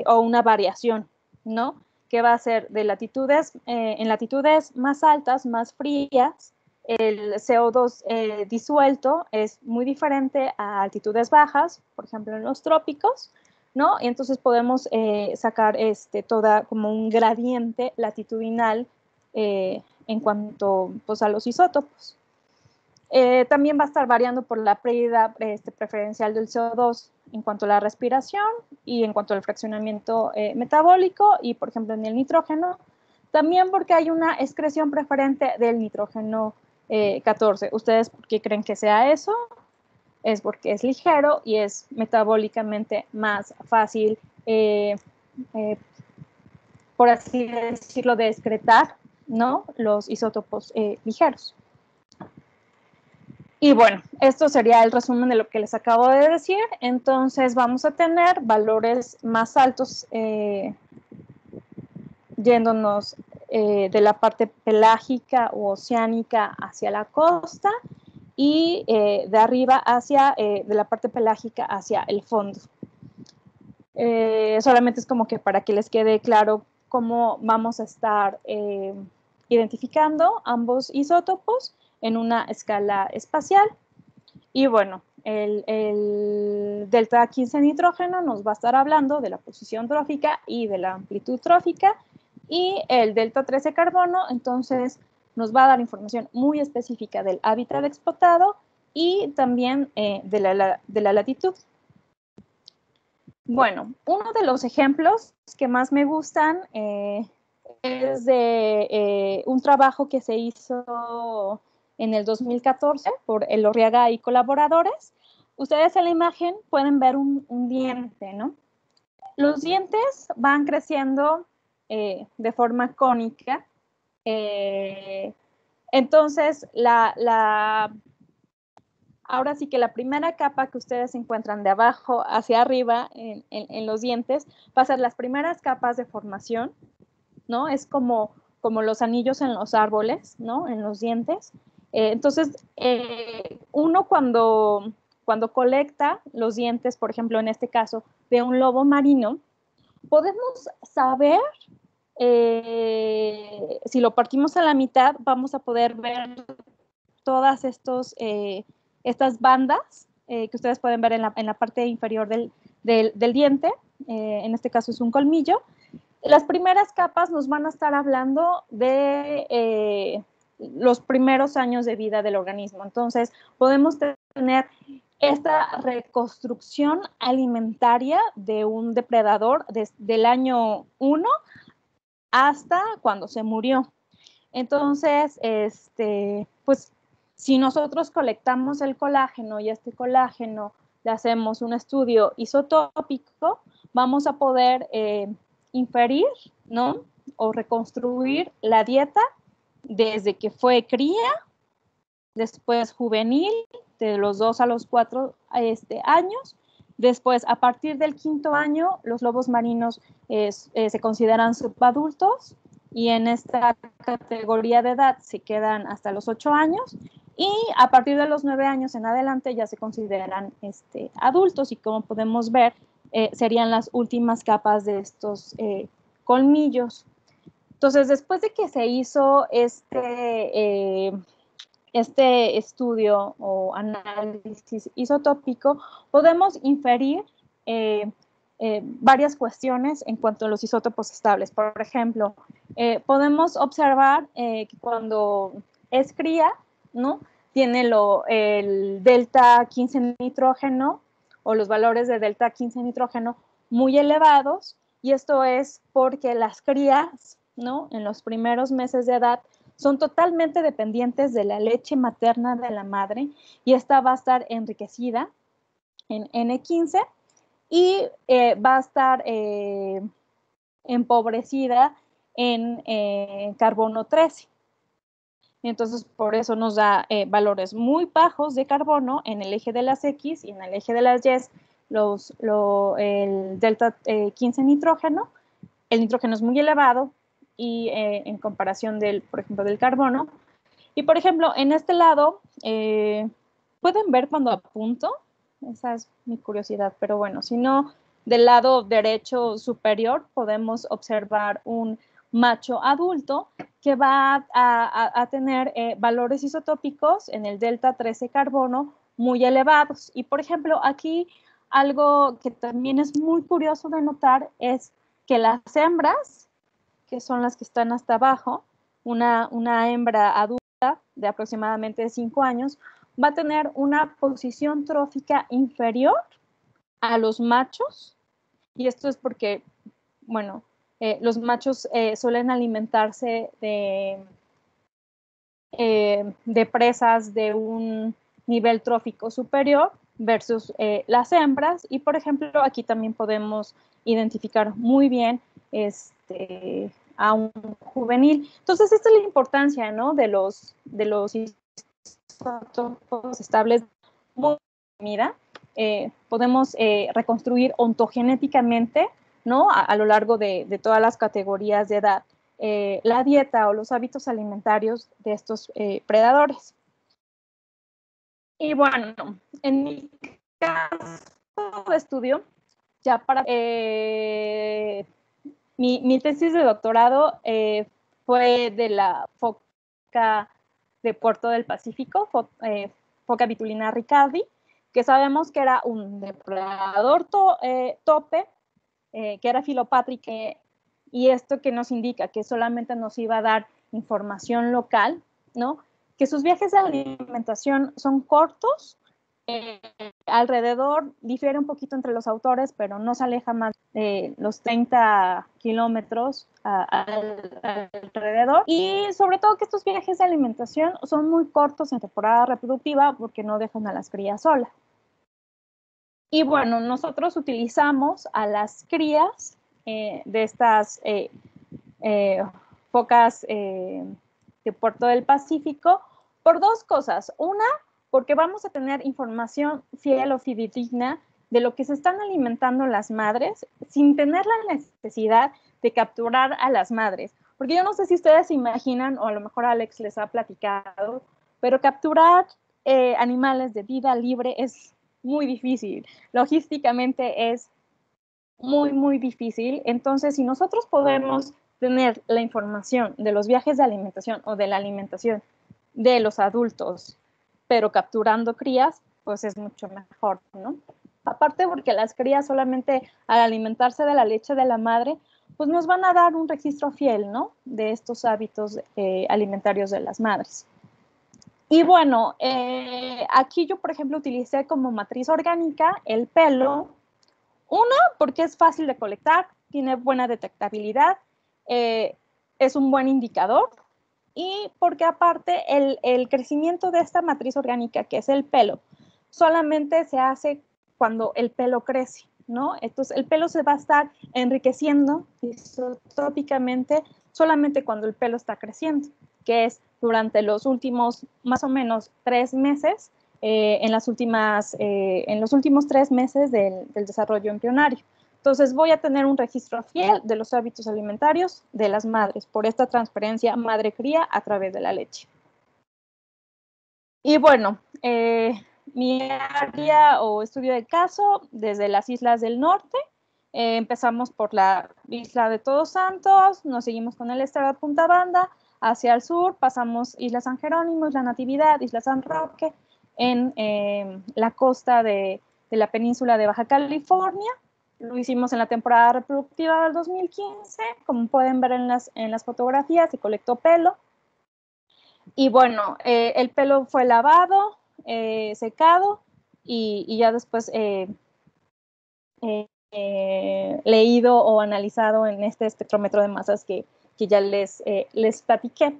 O una variación, ¿no? Que va a ser de latitudes, en latitudes más altas, más frías, el CO2 disuelto es muy diferente a altitudes bajas, por ejemplo en los trópicos, ¿no? Y entonces podemos sacar toda como un gradiente latitudinal en cuanto pues, a los isótopos. También va a estar variando por la pérdida preferencial del CO2 en cuanto a la respiración y en cuanto al fraccionamiento metabólico y, por ejemplo, en el nitrógeno, también porque hay una excreción preferente del nitrógeno 14. ¿Ustedes por qué creen que sea eso? Es porque es ligero y es metabólicamente más fácil, por así decirlo, de excretar, ¿no? Los isótopos ligeros. Y bueno, esto sería el resumen de lo que les acabo de decir. Entonces vamos a tener valores más altos yéndonos de la parte pelágica u oceánica hacia la costa y de arriba de la parte pelágica hacia el fondo. Solamente es como que para que les quede claro cómo vamos a estar identificando ambos isótopos en una escala espacial. Y bueno, el delta 15 nitrógeno nos va a estar hablando de la posición trófica y de la amplitud trófica, y el delta 13 carbono entonces nos va a dar información muy específica del hábitat explotado y también de la latitud. Bueno, uno de los ejemplos que más me gustan es de un trabajo que se hizo en el 2014 por Elorriaga y colaboradores. Ustedes en la imagen pueden ver un diente, ¿no? Los dientes van creciendo de forma cónica. Entonces, ahora sí que la primera capa que ustedes encuentran de abajo hacia arriba en los dientes va a ser las primeras capas de formación, ¿no? Es como los anillos en los árboles, ¿no? En los dientes. Entonces, uno cuando colecta los dientes, por ejemplo, en este caso, de un lobo marino, podemos saber, si lo partimos a la mitad, vamos a poder ver todas estas bandas que ustedes pueden ver en la parte inferior del diente, en este caso es un colmillo. Las primeras capas nos van a estar hablando de los primeros años de vida del organismo. Entonces, podemos tener esta reconstrucción alimentaria de un depredador desde el año 1 hasta cuando se murió. Entonces, pues, si nosotros colectamos el colágeno y este colágeno le hacemos un estudio isotópico, vamos a poder inferir, ¿no? O reconstruir la dieta desde que fue cría, después juvenil, de los 2 a los 4 años. Después, a partir del 5º año, los lobos marinos se consideran subadultos y en esta categoría de edad se quedan hasta los 8 años. Y a partir de los 9 años en adelante ya se consideran adultos y como podemos ver, serían las últimas capas de estos colmillos. Entonces, después de que se hizo este estudio o análisis isotópico, podemos inferir varias cuestiones en cuanto a los isótopos estables. Por ejemplo, podemos observar que cuando es cría, ¿no? Tiene el delta 15 nitrógeno o los valores de delta 15 nitrógeno muy elevados, y esto es porque las crías, ¿no? En los primeros meses de edad son totalmente dependientes de la leche materna de la madre, y esta va a estar enriquecida en N15 y va a estar empobrecida en carbono 13. Entonces, por eso nos da valores muy bajos de carbono en el eje de las X, y en el eje de las Y el delta 15 nitrógeno. El nitrógeno es muy elevado y en comparación por ejemplo, del carbono. Y, por ejemplo, en este lado, ¿pueden ver cuando apunto? Esa es mi curiosidad, pero bueno, si no, del lado derecho superior podemos observar un macho adulto que va a tener valores isotópicos en el delta 13 carbono muy elevados. Y, por ejemplo, aquí algo que también es muy curioso de notar es que las hembras, que son las que están hasta abajo, una hembra adulta de aproximadamente 5 años, va a tener una posición trófica inferior a los machos, y esto es porque, bueno, los machos suelen alimentarse de presas de un nivel trófico superior versus las hembras. Y, por ejemplo, aquí también podemos identificar muy bien a un juvenil. Entonces, esta es la importancia, ¿no? de los isótopos estables muy comida. Podemos reconstruir ontogenéticamente, ¿no? A lo largo de todas las categorías de edad, la dieta o los hábitos alimentarios de estos predadores. Y bueno, en mi caso de estudio, ya para mi tesis de doctorado fue de la foca de Puerto del Pacífico, Foca vitulina ricardi, que sabemos que era un depredador tope, que era filopátrico, y esto que nos indica que solamente nos iba a dar información local, ¿no? Que sus viajes de alimentación son cortos, alrededor, difiere un poquito entre los autores, pero no se aleja más de los 30 kilómetros alrededor. Y sobre todo que estos viajes de alimentación son muy cortos en temporada reproductiva porque no dejan a las crías solas. Y bueno, nosotros utilizamos a las crías de estas focas de Puerto del Pacífico por dos cosas. Una, porque vamos a tener información fiel o fidedigna de lo que se están alimentando las madres sin tener la necesidad de capturar a las madres. Porque yo no sé si ustedes se imaginan, o a lo mejor Alex les ha platicado, pero capturar animales de vida libre es muy difícil. Logísticamente es muy, muy difícil. Entonces, si nosotros podemos tener la información de los viajes de alimentación o de la alimentación de los adultos, pero capturando crías, pues es mucho mejor, ¿no? Aparte porque las crías solamente al alimentarse de la leche de la madre, pues nos van a dar un registro fiel, ¿no? De estos hábitos alimentarios de las madres. Y bueno, aquí yo, por ejemplo, utilicé como matriz orgánica el pelo. Una, porque es fácil de colectar, tiene buena detectabilidad, es un buen indicador, y porque aparte el crecimiento de esta matriz orgánica, que es el pelo, solamente se hace cuando el pelo crece, ¿no? Entonces el pelo se va a estar enriqueciendo isotópicamente solamente cuando el pelo está creciendo, que es durante los últimos más o menos 3 meses, en los últimos 3 meses del desarrollo embrionario. Entonces voy a tener un registro fiel de los hábitos alimentarios de las madres por esta transferencia madre-cría a través de la leche. Y bueno, mi área o estudio de caso desde las islas del norte. Empezamos por la isla de Todos Santos, nos seguimos con el estado de Punta Banda, hacia el sur pasamos Isla San Jerónimo, Isla Natividad, Isla San Roque, en la costa de la península de Baja California, Lo hicimos en la temporada reproductiva del 2015, como pueden ver en las fotografías, se colectó pelo. Y bueno, el pelo fue lavado, secado y ya después leído o analizado en este espectrómetro de masas que ya les platiqué.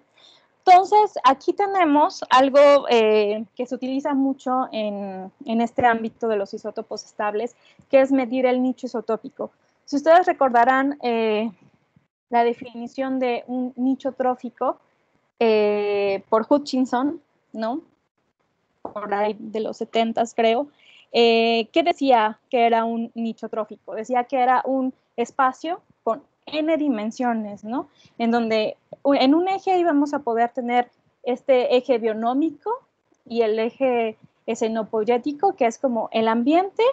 Entonces, aquí tenemos algo que se utiliza mucho en este ámbito de los isótopos estables, que es medir el nicho isotópico. Si ustedes recordarán la definición de un nicho trófico por Hutchinson, ¿no? Por ahí de los 70s, creo, ¿qué decía que era un nicho trófico? Decía que era un espacio con n dimensiones, ¿no? En donde en un eje íbamos a poder tener este eje bionómico y el eje escenopoético, que es como el ambiente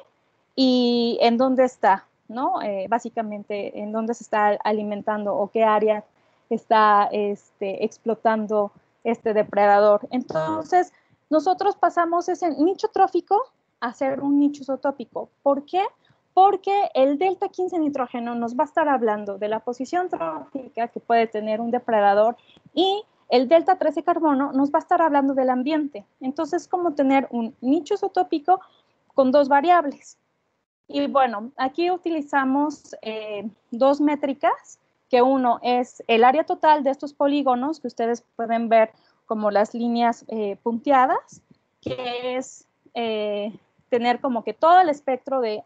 y en dónde está, ¿no? Básicamente, en dónde se está alimentando o qué área está explotando este depredador. Entonces, nosotros pasamos ese nicho trófico a ser un nicho isotópico. ¿Por qué? Porque el delta 15 nitrógeno nos va a estar hablando de la posición trófica que puede tener un depredador y el delta 13 carbono nos va a estar hablando del ambiente. Entonces, como tener un nicho isotópico con dos variables. Y bueno, aquí utilizamos dos métricas, que uno es el área total de estos polígonos, que ustedes pueden ver como las líneas punteadas, que es tener como que todo el espectro de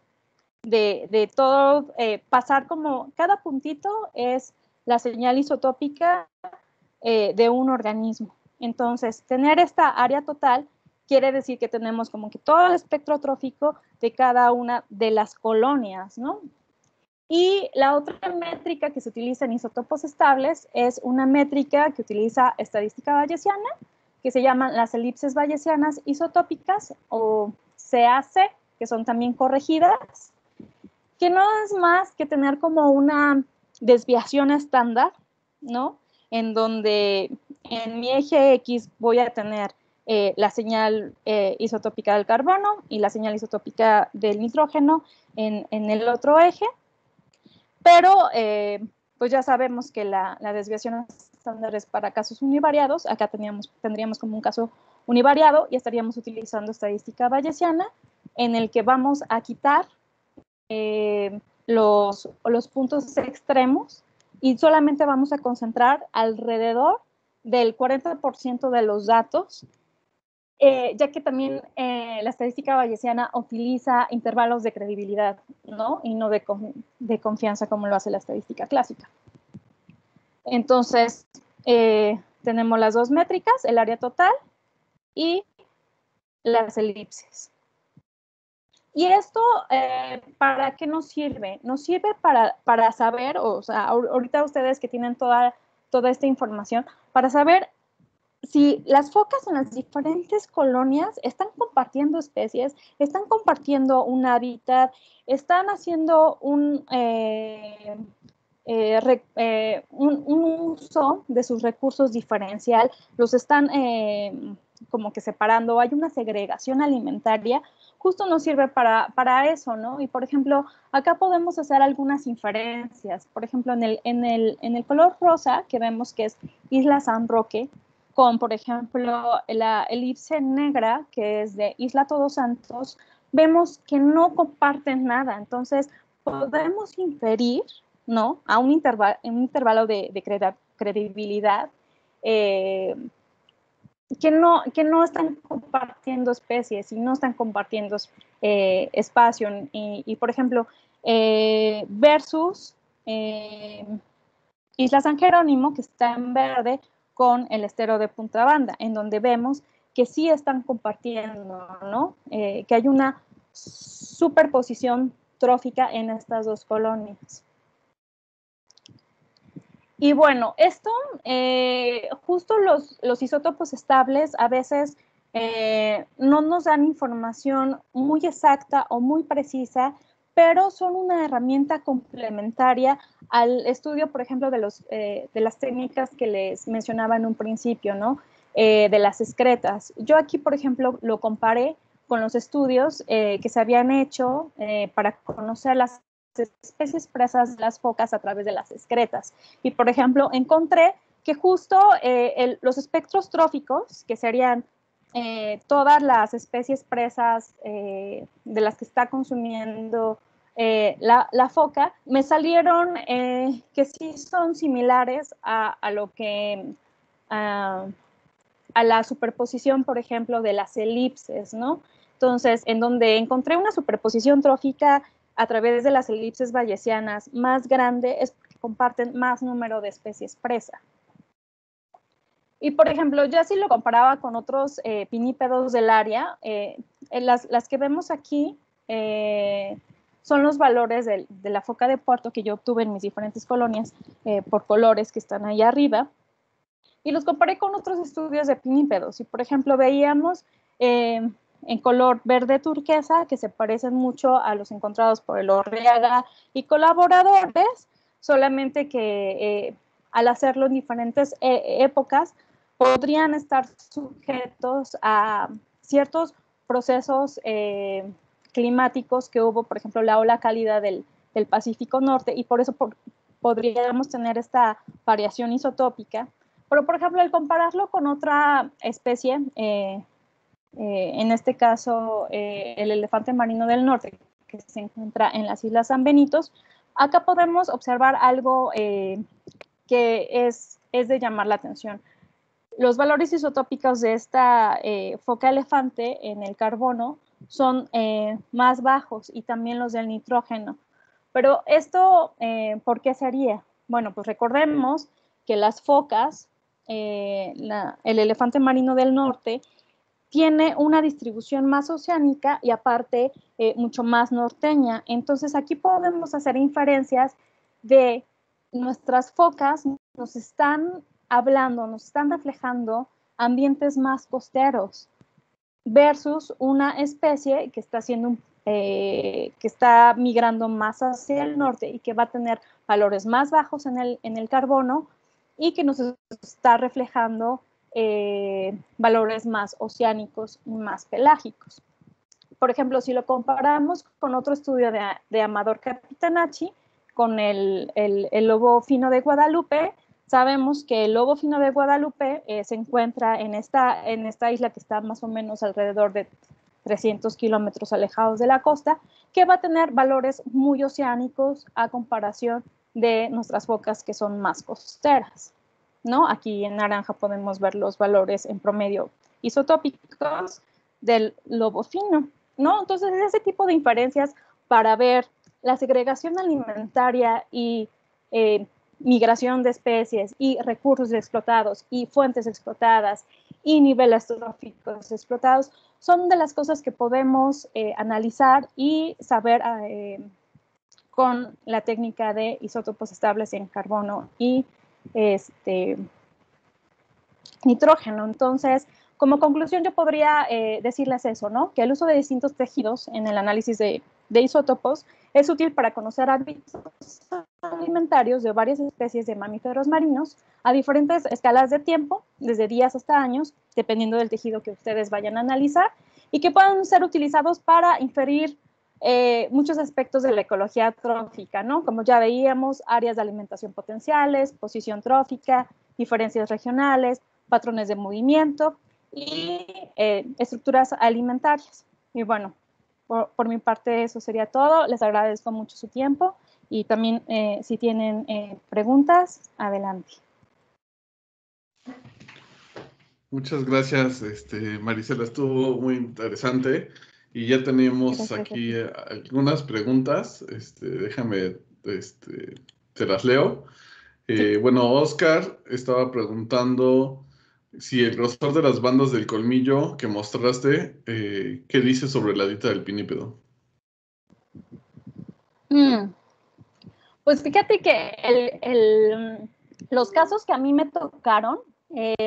todo, pasar como cada puntito es la señal isotópica de un organismo. Entonces, tener esta área total quiere decir que tenemos como que todo el espectro trófico de cada una de las colonias, ¿no? Y la otra métrica que se utiliza en isótopos estables es una métrica que utiliza estadística bayesiana, que se llaman las elipses bayesianas isotópicas o CAC, que son también corregidas, que no es más que tener como una desviación estándar, ¿no? En donde en mi eje X voy a tener la señal isotópica del carbono y la señal isotópica del nitrógeno en el otro eje, pero pues ya sabemos que la desviación estándar es para casos univariados. Acá tendríamos como un caso univariado y estaríamos utilizando estadística bayesiana en el que vamos a quitar los puntos extremos y solamente vamos a concentrar alrededor del 40% de los datos, ya que también la estadística bayesiana utiliza intervalos de credibilidad, ¿no? Y no de confianza como lo hace la estadística clásica. Entonces, tenemos las dos métricas, el área total y las elipses. ¿Y esto para qué nos sirve? Nos sirve para saber, o sea, ahorita ustedes que tienen toda esta información, para saber si las focas en las diferentes colonias están compartiendo especies, están compartiendo un hábitat, están haciendo un uso de sus recursos diferencial, los están como que separando, hay una segregación alimentaria, justo nos sirve para eso, ¿no? Y por ejemplo, acá podemos hacer algunas inferencias. Por ejemplo, en el color rosa, que vemos que es Isla San Roque, con, por ejemplo, la elipse negra, que es de Isla Todos Santos, vemos que no comparten nada. Entonces, podemos inferir, ¿no? A un intervalo de credibilidad, que no están compartiendo especies y no están compartiendo espacio. Y por ejemplo, versus Isla San Jerónimo, que está en verde, con el estero de Punta Banda, en donde vemos que sí están compartiendo, ¿no? Que hay una superposición trófica en estas dos colonias. Y bueno, esto, justo los isótopos estables a veces no nos dan información muy exacta o muy precisa, pero son una herramienta complementaria al estudio, por ejemplo, de las técnicas que les mencionaba en un principio, ¿no? De las excretas. Yo aquí, por ejemplo, lo comparé con los estudios que se habían hecho para conocer las especies presas de las focas a través de las excretas. Y, por ejemplo, encontré que justo los espectros tróficos, que serían todas las especies presas de las que está consumiendo la foca, me salieron que sí son similares a lo que... a la superposición, por ejemplo, de las elipses, ¿no? Entonces, en donde encontré una superposición trófica a través de las elipses bayesianas más grande es porque comparten más número de especies presa. Y, por ejemplo, ya si lo comparaba con otros pinípedos del área, las que vemos aquí son los valores de la foca de puerto que yo obtuve en mis diferentes colonias por colores que están ahí arriba. Y los comparé con otros estudios de pinípedos. Y, por ejemplo, veíamos en color verde turquesa, que se parecen mucho a los encontrados por Elorriaga y colaboradores, solamente que al hacerlo en diferentes épocas, podrían estar sujetos a ciertos procesos climáticos que hubo, por ejemplo, la ola cálida del Pacífico Norte, y por eso podríamos tener esta variación isotópica. Pero, por ejemplo, al compararlo con otra especie, en este caso el elefante marino del norte, que se encuentra en las Islas San Benitos, acá podemos observar algo que es de llamar la atención. Los valores isotópicos de esta foca elefante en el carbono son más bajos, y también los del nitrógeno. Pero esto, ¿por qué sería? Bueno, pues recordemos que las focas, el elefante marino del norte, tiene una distribución más oceánica y aparte mucho más norteña. Entonces aquí podemos hacer inferencias de nuestras focas nos están hablando, nos están reflejando ambientes más costeros versus una especie que está que está migrando más hacia el norte y que va a tener valores más bajos en el carbono y que nos está reflejando valores más oceánicos y más pelágicos. Por ejemplo, si lo comparamos con otro estudio de Amador Capitanacci, con el lobo fino de Guadalupe, sabemos que el lobo fino de Guadalupe se encuentra en esta isla que está más o menos alrededor de 300 kilómetros alejados de la costa, que va a tener valores muy oceánicos a comparación de nuestras focas que son más costeras, ¿no? Aquí en naranja podemos ver los valores en promedio isotópicos del lobo fino, ¿no? Entonces, ese tipo de inferencias para ver la segregación alimentaria y migración de especies y recursos explotados y fuentes explotadas y niveles tróficos explotados son de las cosas que podemos analizar y saber con la técnica de isótopos estables en carbono y nitrógeno. Entonces, como conclusión, yo podría decirles eso, ¿no? Que el uso de distintos tejidos en el análisis de isótopos es útil para conocer hábitos alimentarios de varias especies de mamíferos marinos a diferentes escalas de tiempo, desde días hasta años, dependiendo del tejido que ustedes vayan a analizar, y que puedan ser utilizados para inferir muchos aspectos de la ecología trófica, ¿no? Como ya veíamos, áreas de alimentación potenciales, posición trófica, diferencias regionales, patrones de movimiento y estructuras alimentarias. Y bueno, por mi parte eso sería todo. Les agradezco mucho su tiempo y también si tienen preguntas, adelante. Muchas gracias, Marisela, estuvo muy interesante y ya tenemos aquí algunas preguntas. Déjame, te las leo. Bueno, Oscar estaba preguntando si el grosor de las bandas del colmillo que mostraste, ¿qué dice sobre la dieta del pinípedo? Pues fíjate que los casos que a mí me tocaron,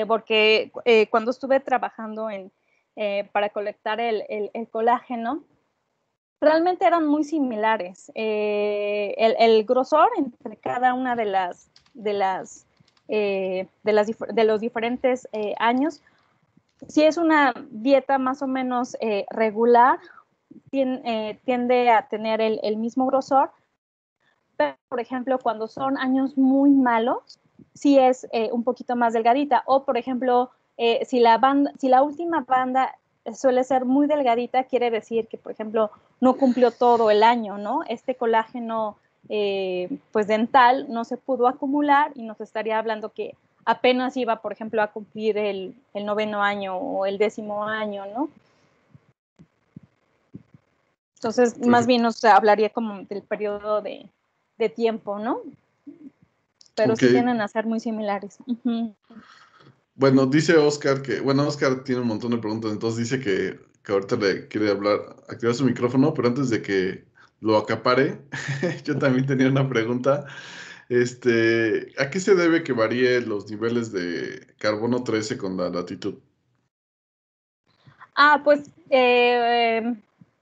porque cuando estuve trabajando para colectar el colágeno, realmente eran muy similares. El grosor entre cada una de los diferentes años, si es una dieta más o menos regular, tiende a tener el mismo grosor, pero, por ejemplo, cuando son años muy malos, sí es un poquito más delgadita. O, por ejemplo, si la última banda suele ser muy delgadita, quiere decir que, por ejemplo, no cumplió todo el año, ¿no? Este colágeno pues dental no se pudo acumular y nos estaría hablando que apenas iba, por ejemplo, a cumplir el 9º año o el 10º año, ¿no? Entonces, más bien nos hablaría como del periodo de tiempo, ¿no? Pero sí Ok. tienden a ser muy similares. Uh-huh. Bueno, dice Oscar bueno, Oscar tiene un montón de preguntas, entonces dice que ahorita le quiere activar su micrófono, pero antes de que lo acapare, yo también tenía una pregunta. ¿A qué se debe que varíe los niveles de carbono 13 con la latitud? Pues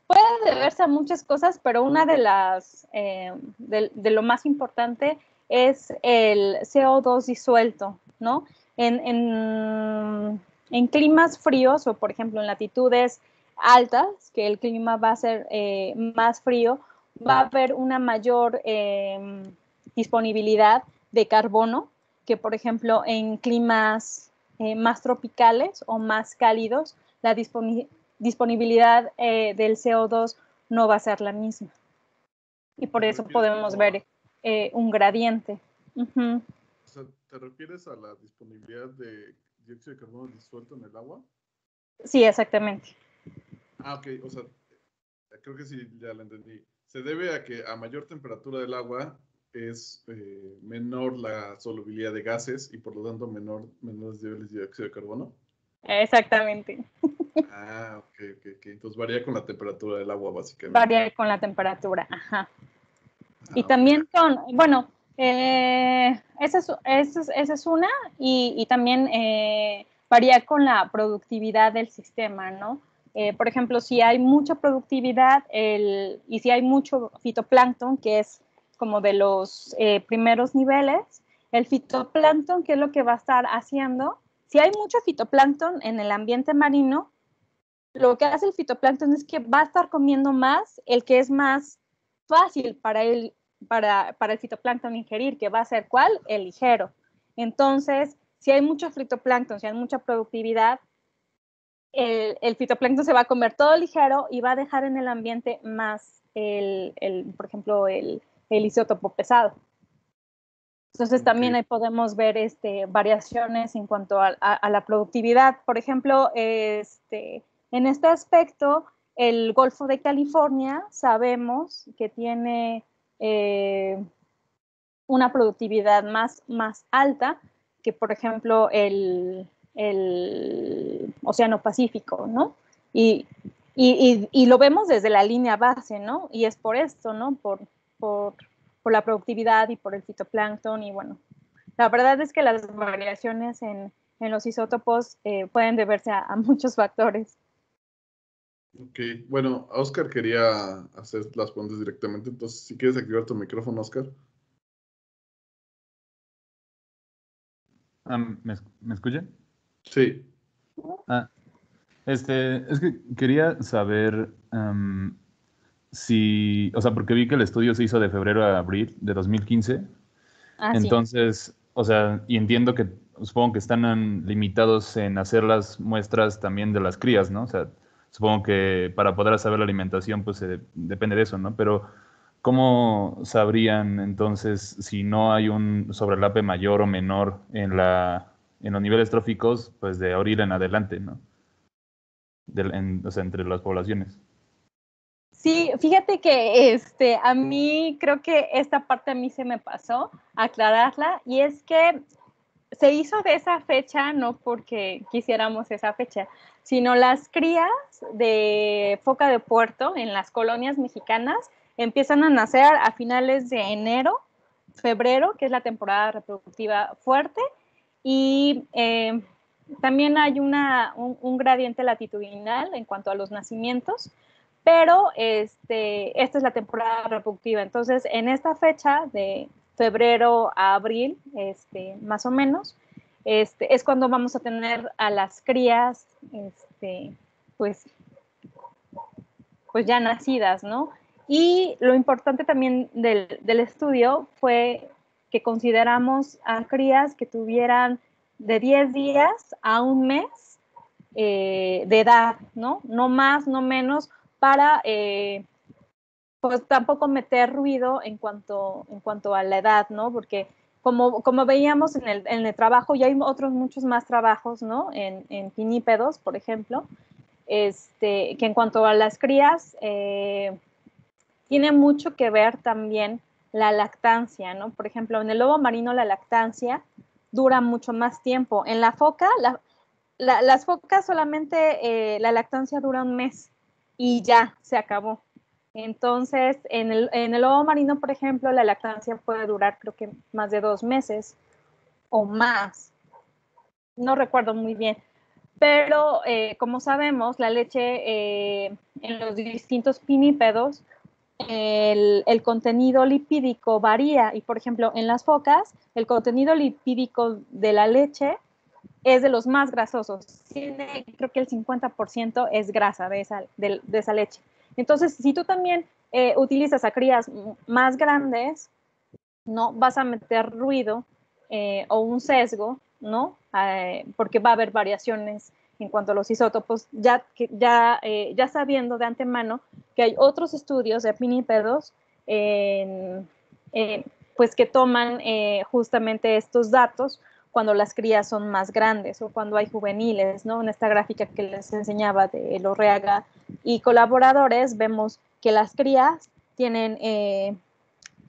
puede deberse a muchas cosas, pero una de las, de lo más importante es el CO2 disuelto, ¿no? En climas fríos o, por ejemplo, en latitudes altas, que el clima va a ser más frío, va a haber una mayor disponibilidad de carbono que, por ejemplo, en climas más tropicales o más cálidos, la disponibilidad del CO2 no va a ser la misma. Y por ¿Te eso refieres podemos como ver un gradiente. Uh-huh. o sea, ¿te refieres a la disponibilidad de dióxido de carbono disuelto en el agua? Sí, exactamente. Ah, ok, o sea, creo que sí, ya lo entendí. Se debe a que a mayor temperatura del agua es menor la solubilidad de gases y por lo tanto menores niveles de dióxido de carbono. Exactamente. Ah, ok. Entonces varía con la temperatura del agua, básicamente. Varía con la temperatura. Ajá. Y Ah, ok. también bueno, esa es una, y también varía con la productividad del sistema, ¿no? Por ejemplo, si hay mucha productividad y si hay mucho fitoplancton, que es como de los primeros niveles, el fitoplancton, ¿qué es lo que va a estar haciendo? Si hay mucho fitoplancton en el ambiente marino, lo que hace el fitoplancton es que va a estar comiendo más el que es más fácil para el fitoplancton ingerir, que va a ser ¿cuál? El ligero. Entonces, si hay mucho fitoplancton, si hay mucha productividad, el fitoplancton se va a comer todo ligero y va a dejar en el ambiente más, por ejemplo, el isótopo pesado. Entonces también Ok. ahí podemos ver variaciones en cuanto a la productividad. Por ejemplo, en este aspecto, el Golfo de California sabemos que tiene una productividad más alta que, por ejemplo, el Océano Pacífico, ¿no? Y lo vemos desde la línea base, ¿no? Y es por esto, ¿no? Por, por la productividad y por el fitoplancton. Y bueno, la verdad es que las variaciones en los isótopos pueden deberse a muchos factores. Ok, bueno, Oscar quería hacer las preguntas directamente, entonces si quieres activar tu micrófono, Oscar. ¿Me escuchan? Sí. Ah, es que quería saber si, o sea, porque vi que el estudio se hizo de febrero a abril de 2015, Ah, sí. entonces, o sea, y entiendo que, supongo que están limitados en hacer las muestras también de las crías, ¿no? O sea, supongo que para poder saber la alimentación, pues depende de eso, ¿no? Pero, ¿cómo sabrían entonces si no hay un sobrelape mayor o menor en los niveles tróficos, pues de abril en adelante, ¿no? O sea, entre las poblaciones. Sí, fíjate que a mí creo que esta parte a mí se me pasó aclararla, y es que se hizo de esa fecha no porque quisiéramos esa fecha, sino las crías de foca de puerto en las colonias mexicanas empiezan a nacer a finales de enero, febrero, que es la temporada reproductiva fuerte, y también hay un gradiente latitudinal en cuanto a los nacimientos, pero esta es la temporada reproductiva. Entonces, en esta fecha de febrero a abril, más o menos, es cuando vamos a tener a las crías, pues, pues ya nacidas, ¿no? Y lo importante también del estudio fue que consideramos a crías que tuvieran de 10 días a un mes de edad, ¿no? No más, no menos, para pues tampoco meter ruido en cuanto a la edad, ¿no? Porque como veíamos en el trabajo, y hay otros muchos más trabajos, ¿no? En pinípedos, por ejemplo, que en cuanto a las crías, tiene mucho que ver también la lactancia, ¿no? Por ejemplo, en el lobo marino la lactancia dura mucho más tiempo. En la foca, las focas solamente la lactancia dura un mes y ya se acabó. Entonces, en el lobo marino, por ejemplo, la lactancia puede durar creo que más de 2 meses o más. No recuerdo muy bien. Pero como sabemos, la leche en los distintos pinípedos, el contenido lipídico varía. Y por ejemplo, en las focas, el contenido lipídico de la leche es de los más grasosos. Creo que el 50% es grasa de esa leche. Entonces, si tú también utilizas a crías más grandes, ¿no? Vas a meter ruido o un sesgo, ¿no? Porque va a haber variaciones en cuanto a los isótopos, ya sabiendo de antemano que hay otros estudios de pinípedos pues que toman justamente estos datos cuando las crías son más grandes o cuando hay juveniles, ¿no? En esta gráfica que les enseñaba de Elorreaga y colaboradores, vemos que las crías tienen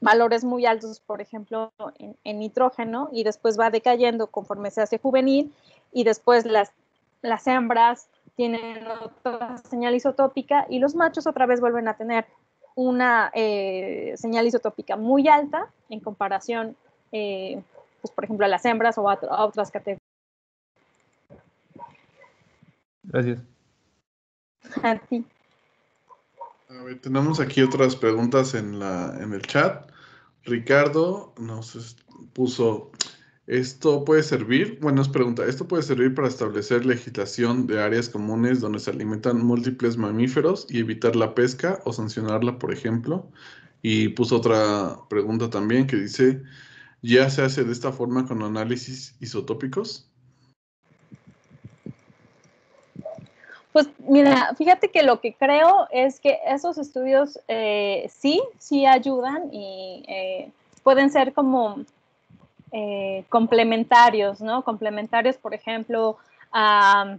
valores muy altos, por ejemplo, en nitrógeno, y después va decayendo conforme se hace juvenil, y después las hembras tienen otra señal isotópica, y los machos otra vez vuelven a tener una señal isotópica muy alta en comparación, pues, por ejemplo, a las hembras o a otras categorías. Gracias. A ti. A ver, tenemos aquí otras preguntas en el chat. Ricardo nos puso, ¿esto puede servir? Bueno, nos pregunta, ¿esto puede servir para establecer legislación de áreas comunes donde se alimentan múltiples mamíferos y evitar la pesca o sancionarla, por ejemplo? Y puso otra pregunta también que dice, ¿ya se hace de esta forma con análisis isotópicos? Pues mira, fíjate que lo que creo es que esos estudios sí ayudan y pueden ser como complementarios, ¿no? Complementarios, por ejemplo, a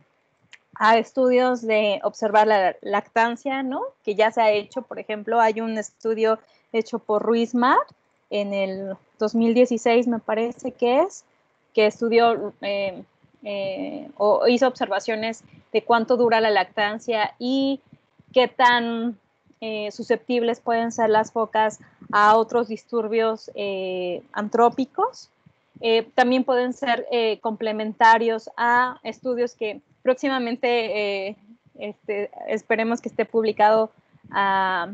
estudios de observar la lactancia, ¿no? Que ya se ha hecho, por ejemplo, hay un estudio hecho por Ruiz Mar en el 2016, me parece que estudió o hizo observaciones de cuánto dura la lactancia y qué tan susceptibles pueden ser las focas a otros disturbios antrópicos. También pueden ser complementarios a estudios que próximamente esperemos que esté publicado a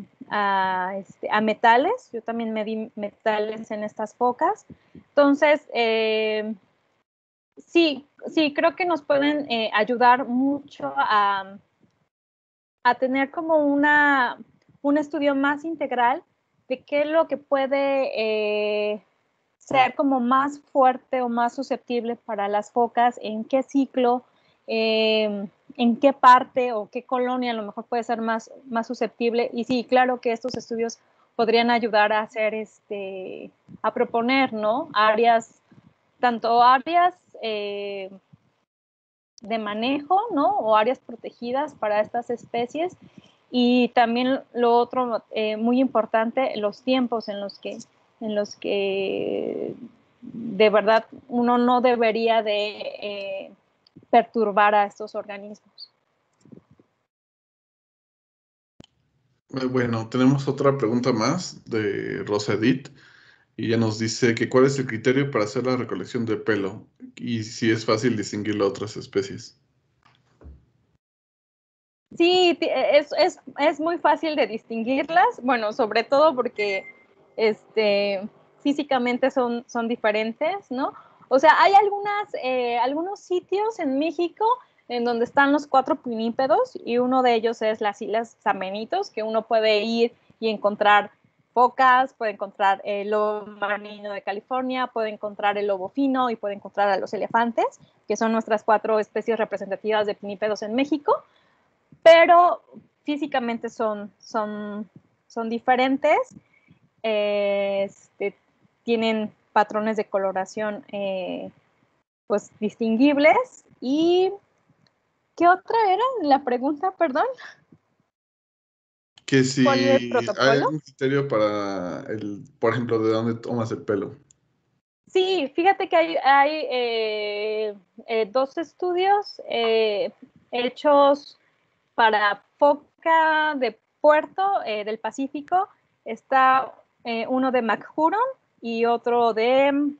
metales. Yo también medí metales en estas focas. Entonces, sí, creo que nos pueden ayudar mucho a tener como un estudio más integral de qué es lo que puede ser como más fuerte o más susceptible para las focas, en qué ciclo, en qué parte o qué colonia a lo mejor puede ser más susceptible. Y sí, claro que estos estudios podrían ayudar a hacer a proponer, ¿no? Tanto áreas de manejo, ¿no? O áreas protegidas para estas especies. Y también lo otro muy importante, los tiempos en los que de verdad uno no debería de perturbar a estos organismos. Bueno, tenemos otra pregunta más de Rosa Edith. Y ella nos dice que cuál es el criterio para hacer la recolección de pelo y si es fácil distinguirlo a otras especies. Sí, es muy fácil de distinguirlas, bueno, sobre todo porque físicamente son diferentes, ¿no? O sea, hay algunos sitios en México en donde están los 4 pinípedos y uno de ellos es las Islas San Benito, que uno puede ir y encontrar focas, puede encontrar el lobo marino de California, puede encontrar el lobo fino y puede encontrar a los elefantes, que son nuestras 4 especies representativas de pinípedos en México, pero físicamente son diferentes, tienen patrones de coloración pues distinguibles. ¿Y qué otra era la pregunta, perdón? Que si ¿Cuál es el hay protocolo? algún criterio para por ejemplo, de dónde tomas el pelo. Sí, fíjate que hay 2 estudios hechos para foca de puerto del Pacífico. Está uno de McHugh y otro de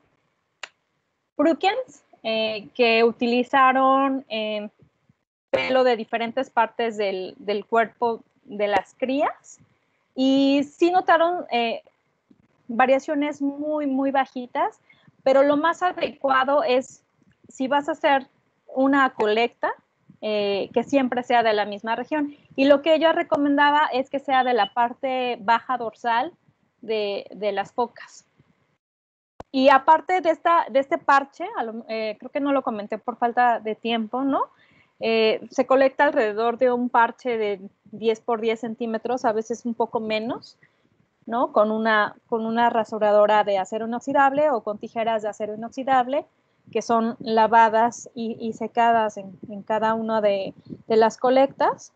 Brookens, que utilizaron pelo de diferentes partes del cuerpo de las crías, y sí notaron variaciones muy, muy bajitas, pero lo más adecuado es, si vas a hacer una colecta, que siempre sea de la misma región. Y lo que ella recomendaba es que sea de la parte baja dorsal de las focas. Y aparte de este parche, creo que no lo comenté por falta de tiempo, ¿no? Se colecta alrededor de un parche de 10 por 10 centímetros, a veces un poco menos, ¿no? Con una rasuradora de acero inoxidable o con tijeras de acero inoxidable, que son lavadas y secadas en cada una de las colectas.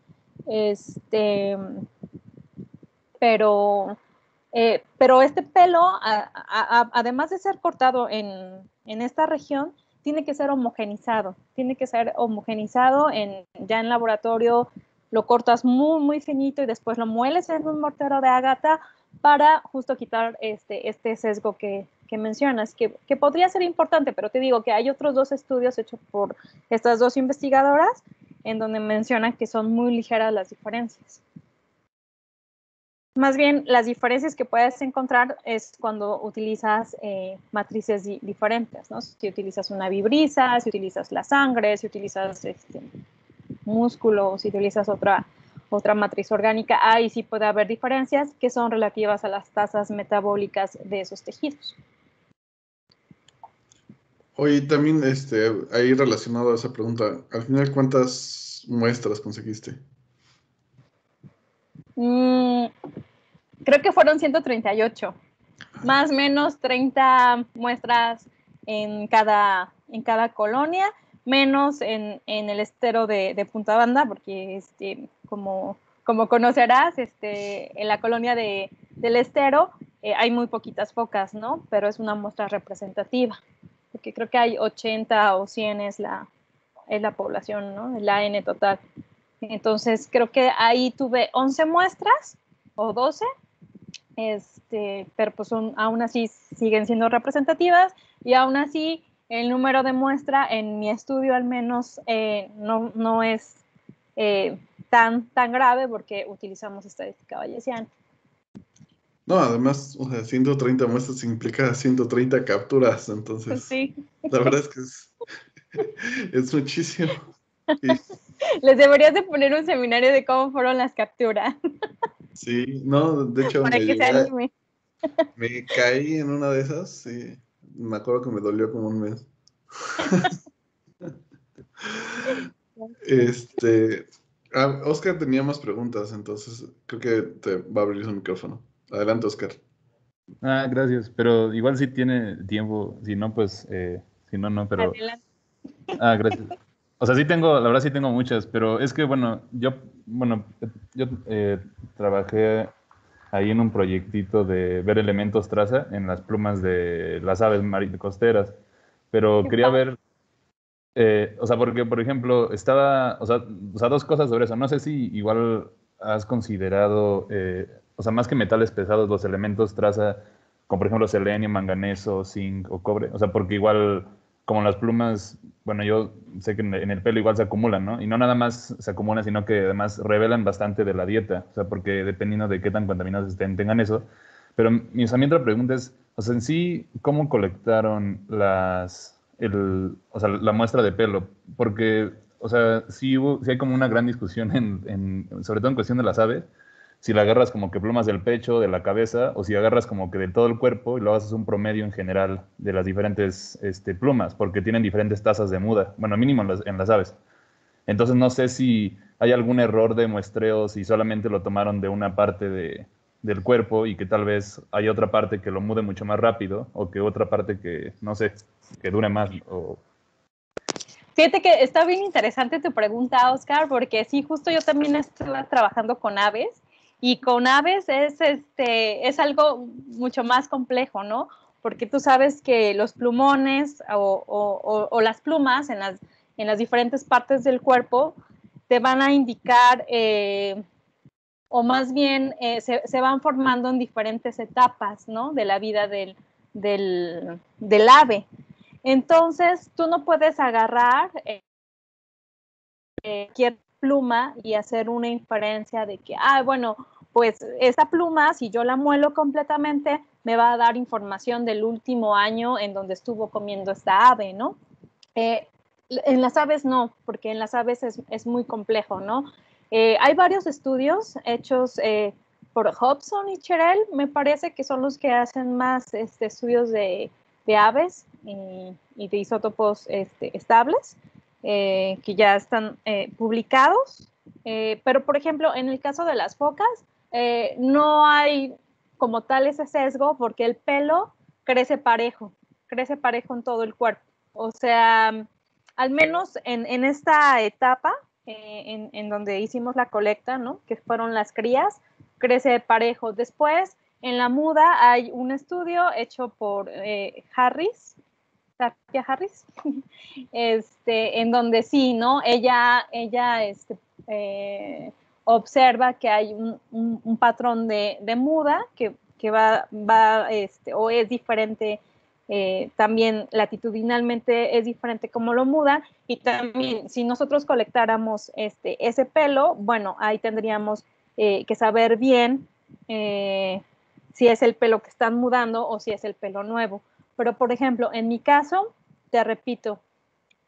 Pero este pelo, además de ser cortado en esta región, tiene que ser homogenizado. Ya en laboratorio lo cortas muy, muy finito y después lo mueles en un mortero de ágata para justo quitar este sesgo que mencionas, que podría ser importante, pero te digo que hay otros 2 estudios hechos por estas 2 investigadoras en donde mencionan que son muy ligeras las diferencias. Más bien, las diferencias que puedes encontrar es cuando utilizas matrices diferentes, ¿no? Si utilizas una vibrisa, si utilizas la sangre, si utilizas músculo, si utilizas otra matriz orgánica, ahí sí puede haber diferencias que son relativas a las tasas metabólicas de esos tejidos. Oye, también ahí relacionado a esa pregunta, al final, ¿cuántas muestras conseguiste? Creo que fueron 138, más o menos 30 muestras en cada colonia, menos en el estero de Punta Banda, porque como conocerás, en la colonia del estero hay muy poquitas focas, ¿no? Pero es una muestra representativa, porque creo que hay 80 o 100 es la población, ¿no? La N total. Entonces, creo que ahí tuve 11 muestras o 12, pero pues aún así siguen siendo representativas, y aún así el número de muestra en mi estudio al menos no es tan grave, porque utilizamos estadística bayesiana. No, además, o sea, 130 muestras implica 130 capturas, entonces, Sí. La verdad es que es muchísimo. Y, Les deberías de poner un seminario de cómo fueron las capturas. sí, no, de hecho Para que se anime. me caí en una de esas, sí, me acuerdo que me dolió como un mes. Oscar tenía más preguntas, entonces creo que te va a abrir su micrófono. Adelante, Oscar. Gracias, pero igual si tiene tiempo, si no, pues, si no, no, pero... Adelante. Gracias. O sea, sí tengo, la verdad sí tengo muchas, pero es que, bueno, yo trabajé ahí en un proyectito de ver elementos traza en las plumas de las aves costeras, pero quería ver, o sea, porque, por ejemplo, o sea, 2 cosas sobre eso. No sé si igual has considerado, o sea, más que metales pesados, los elementos traza, como por ejemplo selenio, manganeso, zinc o cobre. O sea, porque igual, como las plumas, bueno, yo sé que en el pelo igual se acumulan, ¿no? Y no nada más se acumulan, sino que además revelan bastante de la dieta. O sea, porque dependiendo de qué tan contaminados estén, tengan eso. Pero mi otra pregunta es, o sea, en sí, ¿cómo colectaron o sea, la muestra de pelo? Porque, o sea, sí hay como una gran discusión sobre todo en cuestión de las aves, si la agarras como que plumas del pecho, de la cabeza, o si agarras como que de todo el cuerpo y lo haces un promedio en general de las diferentes plumas, porque tienen diferentes tasas de muda, bueno, mínimo en las aves. Entonces no sé si hay algún error de muestreo, si solamente lo tomaron de una parte del cuerpo y que tal vez hay otra parte que lo mude mucho más rápido, o que otra parte que, no sé, que dure más. Fíjate que está bien interesante tu pregunta, Oscar, porque sí, justo yo también estuve trabajando con aves y con aves es algo mucho más complejo, ¿no? Porque tú sabes que los plumones o las plumas en las diferentes partes del cuerpo te van a indicar, o más bien se van formando en diferentes etapas, ¿no? De la vida del ave. Entonces, tú no puedes agarrar cualquier pluma y hacer una inferencia de que, bueno, pues esta pluma, si yo la muelo completamente, me va a dar información del último año en donde estuvo comiendo esta ave, ¿no? En las aves no, porque en las aves es muy complejo, ¿no? Hay varios estudios hechos por Hobson y Cherel, me parece que son los que hacen más estudios de aves y de isótopos estables, que ya están publicados. Pero, por ejemplo, en el caso de las focas, no hay como tal ese sesgo porque el pelo crece parejo en todo el cuerpo. O sea, al menos en esta etapa, en donde hicimos la colecta, ¿no? Que fueron las crías, crece parejo. Después, en la muda hay un estudio hecho por Harris, Tapia Harris, en donde sí, ¿no? Ella observa que hay un patrón de muda que va o es diferente, también latitudinalmente es diferente como lo mudan, y también si nosotros colectáramos ese pelo, bueno, ahí tendríamos que saber bien si es el pelo que están mudando o si es el pelo nuevo. Pero, por ejemplo, en mi caso, te repito,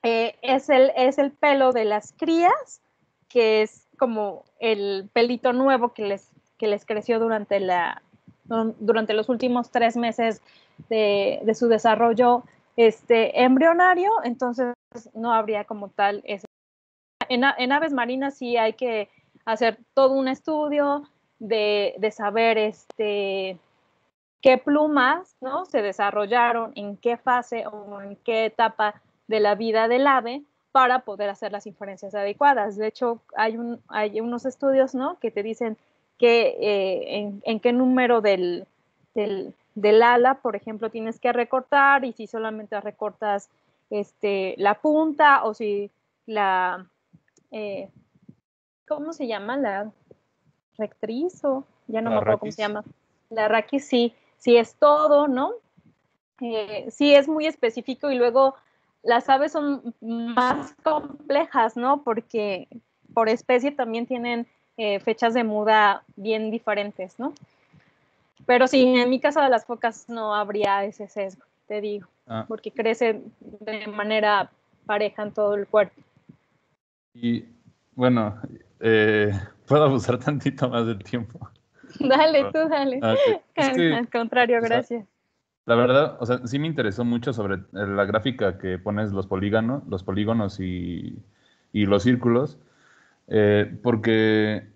es el pelo de las crías, que es como el pelito nuevo que les creció durante los últimos 3 meses de su desarrollo embrionario, entonces no habría como tal ese. En aves marinas sí hay que hacer todo un estudio de saber qué plumas, ¿no? Se desarrollaron, en qué fase o en qué etapa de la vida del ave para poder hacer las inferencias adecuadas. De hecho, hay unos estudios, ¿no? Que te dicen que en qué número del ala, por ejemplo, tienes que recortar, y si solamente recortas la punta, o si la, eh, ¿cómo se llama? La rectriz, o ya no me La acuerdo cómo se raquis. llama. La raquis sí es todo, ¿no? Sí es muy específico, y luego las aves son más complejas, ¿no? Porque por especie también tienen fechas de muda bien diferentes, ¿no? Pero sí, en mi caso de las focas no habría ese sesgo, te digo, Ah, porque crecen de manera pareja en todo el cuerpo. y bueno, eh, puedo abusar tantito más del tiempo. Dale, tú dale. Ah, ok. Es que, Al contrario, o sea, gracias. la verdad, o sea, sí me interesó mucho sobre la gráfica que pones los polígonos y los círculos, porque,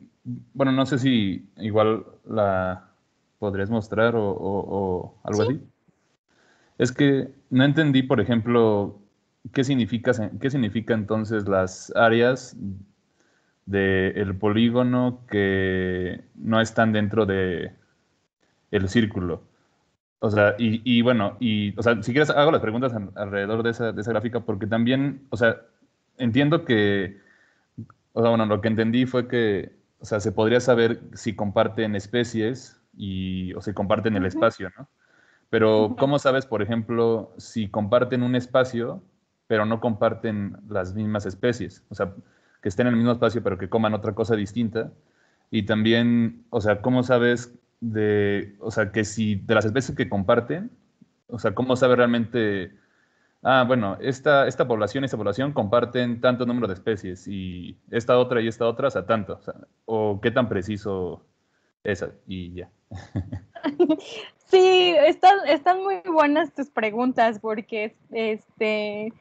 bueno, no sé si igual la podrías mostrar o algo Sí. así. Es que no entendí, por ejemplo, qué significa entonces las áreas del polígono que no están dentro de el círculo. O sea, bueno, o sea, si quieres hago las preguntas alrededor de esa gráfica, porque también, o sea, entiendo que, o sea, bueno, lo que entendí fue que, o sea, se podría saber si comparten especies o si comparten el Uh-huh, espacio, ¿no? Pero, uh-huh. ¿cómo sabes, por ejemplo, si comparten un espacio, pero no comparten las mismas especies? O sea, que estén en el mismo espacio, pero que coman otra cosa distinta. Y también, o sea, ¿cómo sabes o sea, que si de las especies que comparten, o sea, ¿cómo sabes realmente, bueno, esta población comparten tanto número de especies y esta otra, o sea, tanto, o sea, o qué tan preciso Esa, y ya. Sí, están muy buenas tus preguntas porque le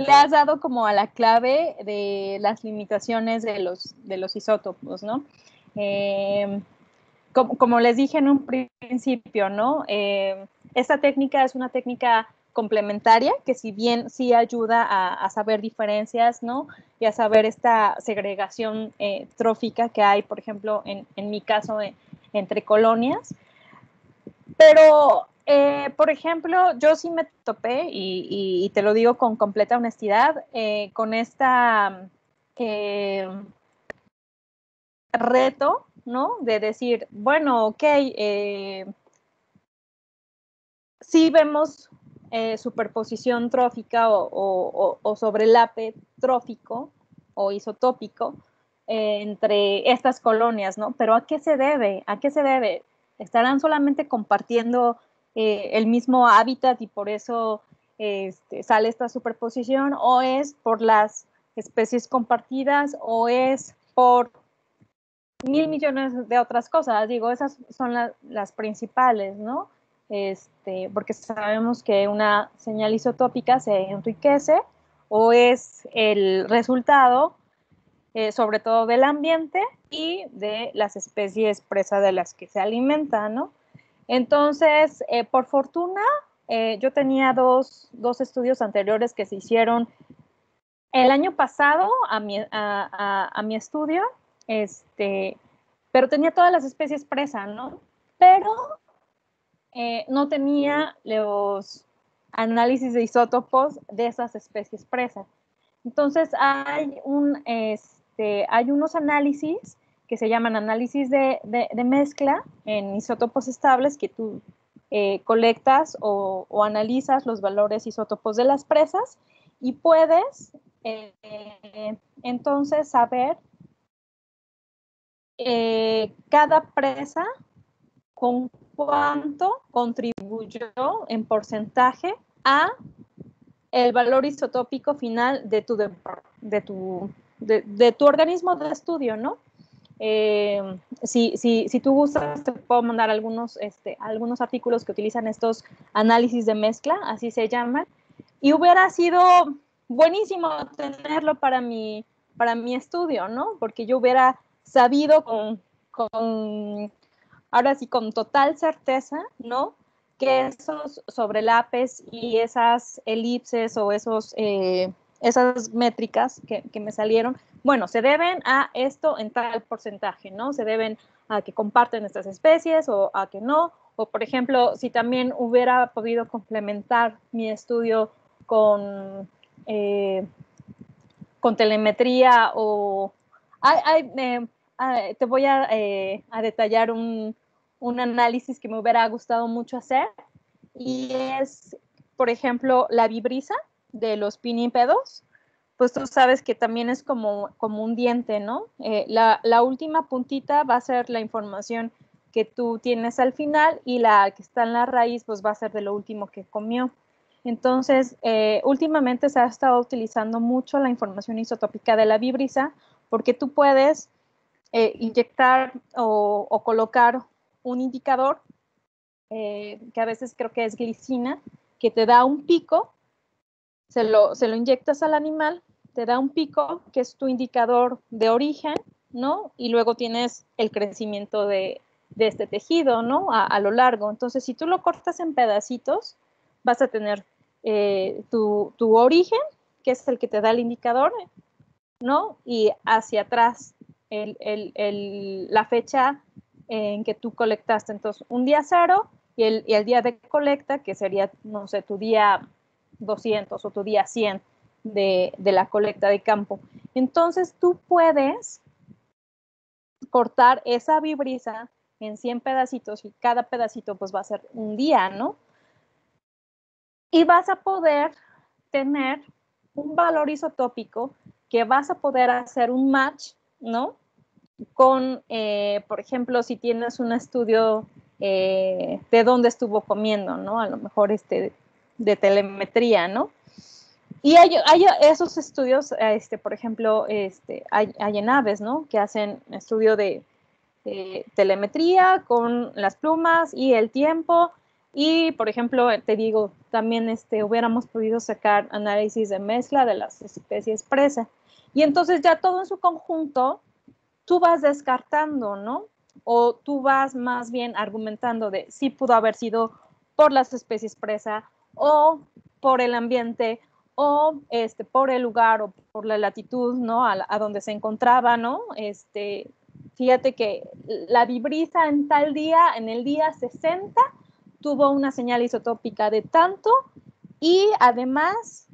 has dado como a la clave de las limitaciones de los isótopos, ¿no? Como les dije en un principio, ¿no? Esta técnica es una técnica complementaria que si bien sí ayuda a saber diferencias, ¿no? Y a saber esta segregación trófica que hay, por ejemplo, en mi caso, entre colonias. Pero, por ejemplo, yo sí me topé, y te lo digo con completa honestidad, con esta reto, ¿no? De decir, bueno, ok, sí vemos superposición trófica o sobrelape trófico o isotópico entre estas colonias, ¿no? Pero ¿a qué se debe? ¿A qué se debe? ¿Estarán solamente compartiendo el mismo hábitat y por eso sale esta superposición? ¿O es por las especies compartidas? ¿O es por 1.000 millones de otras cosas? Digo, esas son las principales, ¿no? Porque sabemos que una señal isotópica se enriquece o es el resultado, sobre todo del ambiente y de las especies presa de las que se alimenta, ¿no? Entonces, por fortuna, yo tenía dos estudios anteriores que se hicieron el año pasado a mi estudio, pero tenía todas las especies presa, ¿no? Pero no tenía los análisis de isótopos de esas especies presa. Entonces, hay unos análisis que se llaman análisis de mezcla en isótopos estables que tú colectas o analizas los valores isótopos de las presas y puedes entonces saber cada presa con cuánto contribuyó en porcentaje a el valor isotópico final de tu organismo de estudio, ¿no? Si tú gustas, te puedo mandar algunos artículos que utilizan estos análisis de mezcla, así se llaman, y hubiera sido buenísimo tenerlo para mi estudio, ¿no? Porque yo hubiera sabido ahora sí, con total certeza, ¿no? Que esos sobrelapes y esas elipses o esas métricas que me salieron, bueno, se deben a esto en tal porcentaje, ¿no? Se deben a que comparten estas especies o a que no. O, por ejemplo, si también hubiera podido complementar mi estudio con telemetría o... te voy a detallar un análisis que me hubiera gustado mucho hacer y es, por ejemplo, la vibrisa de los pinípedos. Pues tú sabes que también es como un diente, ¿no? La última puntita va a ser la información que tú tienes al final y la que está en la raíz pues va a ser de lo último que comió. Entonces, últimamente se ha estado utilizando mucho la información isotópica de la vibrisa porque tú puedes inyectar o colocar un indicador que a veces creo que es glicina, que te da un pico, se lo inyectas al animal, te da un pico, que es tu indicador de origen, ¿no? Y luego tienes el crecimiento de este tejido, ¿no? A lo largo. Entonces, si tú lo cortas en pedacitos, vas a tener tu origen, que es el que te da el indicador, ¿no? Y hacia atrás la fecha en que tú colectaste. Entonces, un día 0 y el día de colecta, que sería, no sé, tu día 200 o tu día 100 de la colecta de campo. Entonces, tú puedes cortar esa vibrisa en 100 pedacitos y cada pedacito pues va a ser un día, ¿no? Y vas a poder tener un valor isotópico que vas a poder hacer un match, ¿no? Con, por ejemplo, si tienes un estudio de dónde estuvo comiendo, ¿no? A lo mejor de telemetría, ¿no? Y hay esos estudios, por ejemplo, hay en aves, ¿no? Que hacen estudio de telemetría con las plumas y el tiempo. Y, por ejemplo, te digo, también hubiéramos podido sacar análisis de mezcla de las especies presa. Y entonces ya todo en su conjunto, tú vas descartando, ¿no? O tú vas más bien argumentando de si pudo haber sido por las especies presa o por el ambiente o por el lugar o por la latitud, ¿no? A donde se encontraba, ¿no? Fíjate que la vibrisa en tal día, en el día 60, tuvo una señal isotópica de tanto y además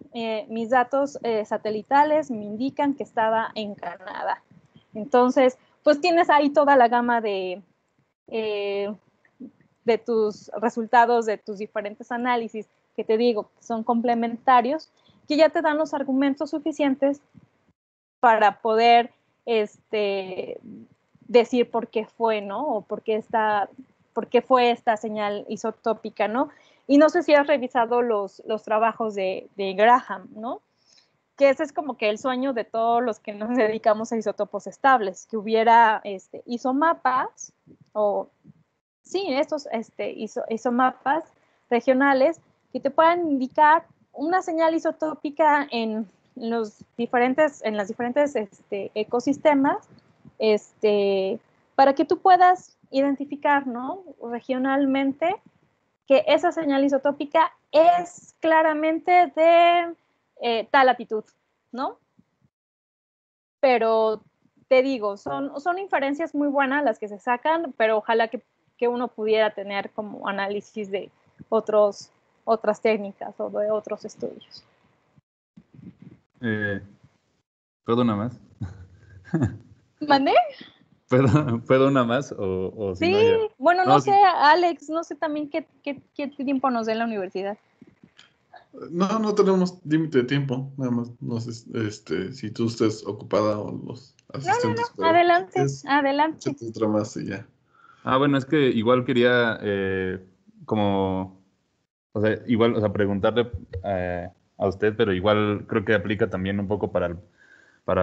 mis datos satelitales me indican que estaba en Canadá. Entonces, pues tienes ahí toda la gama de tus resultados, de tus diferentes análisis, que te digo, que son complementarios, que ya te dan los argumentos suficientes para poder decir por qué fue, ¿no? O por qué fue esta señal isotópica, ¿no? Y no sé si has revisado los trabajos de Graham, ¿no? Que ese es como que el sueño de todos los que nos dedicamos a isótopos estables, que hubiera isomapas, o sí, estos isomapas regionales que te puedan indicar una señal isotópica en las diferentes ecosistemas, para que tú puedas identificar, ¿no? Regionalmente que esa señal isotópica es claramente de tal latitud, ¿no? Pero te digo, son inferencias muy buenas las que se sacan, pero ojalá que uno pudiera tener como análisis de otras técnicas o de otros estudios. ¿Puedo una más? ¿Mandé? ¿Puedo una más? O si sí, no, ya. Bueno, no sé, sí. Alex, no sé también qué tiempo nos dé en la universidad. No tenemos límite de tiempo, nada más, no sé, si tú estés ocupada o los asistentes. No, adelante. Échate otra más y ya. Bueno, es que igual quería preguntarle a usted, pero igual creo que aplica también un poco para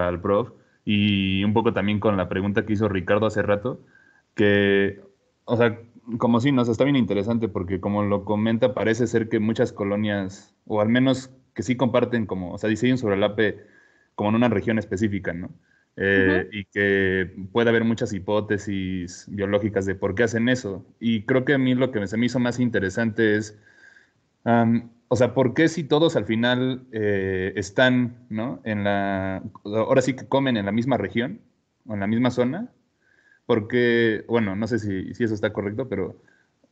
el prof y un poco también con la pregunta que hizo Ricardo hace rato, que, o sea, como sí, nos está bien interesante porque como lo comenta, parece ser que muchas colonias, o al menos que sí comparten como, o sea, diseño sobre el APE como en una región específica, ¿no? Y que puede haber muchas hipótesis biológicas de por qué hacen eso. Y creo que a mí lo que se me hizo más interesante es, o sea, ¿por qué si todos al final están, ¿no? Ahora sí que comen en la misma región o en la misma zona? Porque, bueno, no sé si eso está correcto, pero,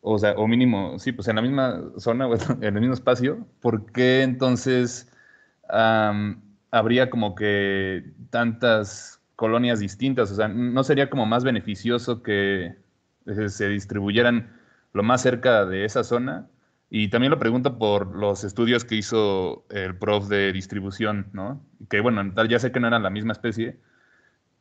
o sea, o mínimo, sí, pues en la misma zona, bueno, en el mismo espacio, ¿por qué entonces habría como que tantas colonias distintas? O sea, ¿no sería como más beneficioso que se distribuyeran lo más cerca de esa zona? Y también lo pregunto por los estudios que hizo el prof de distribución, ¿no? Que bueno, en tal ya sé que no eran la misma especie,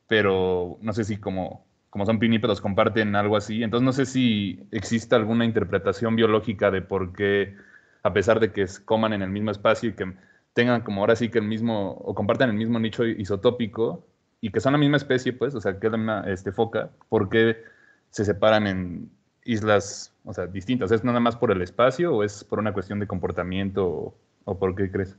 pero no sé si como son pinípedos comparten algo así. Entonces no sé si existe alguna interpretación biológica de por qué, a pesar de que coman en el mismo espacio y que tengan como ahora sí que el mismo, o compartan el mismo nicho isotópico y que son la misma especie, pues, o sea, que es la misma foca, ¿por qué se separan en islas, o sea, distintas? ¿Es nada más por el espacio o es por una cuestión de comportamiento o por qué crees?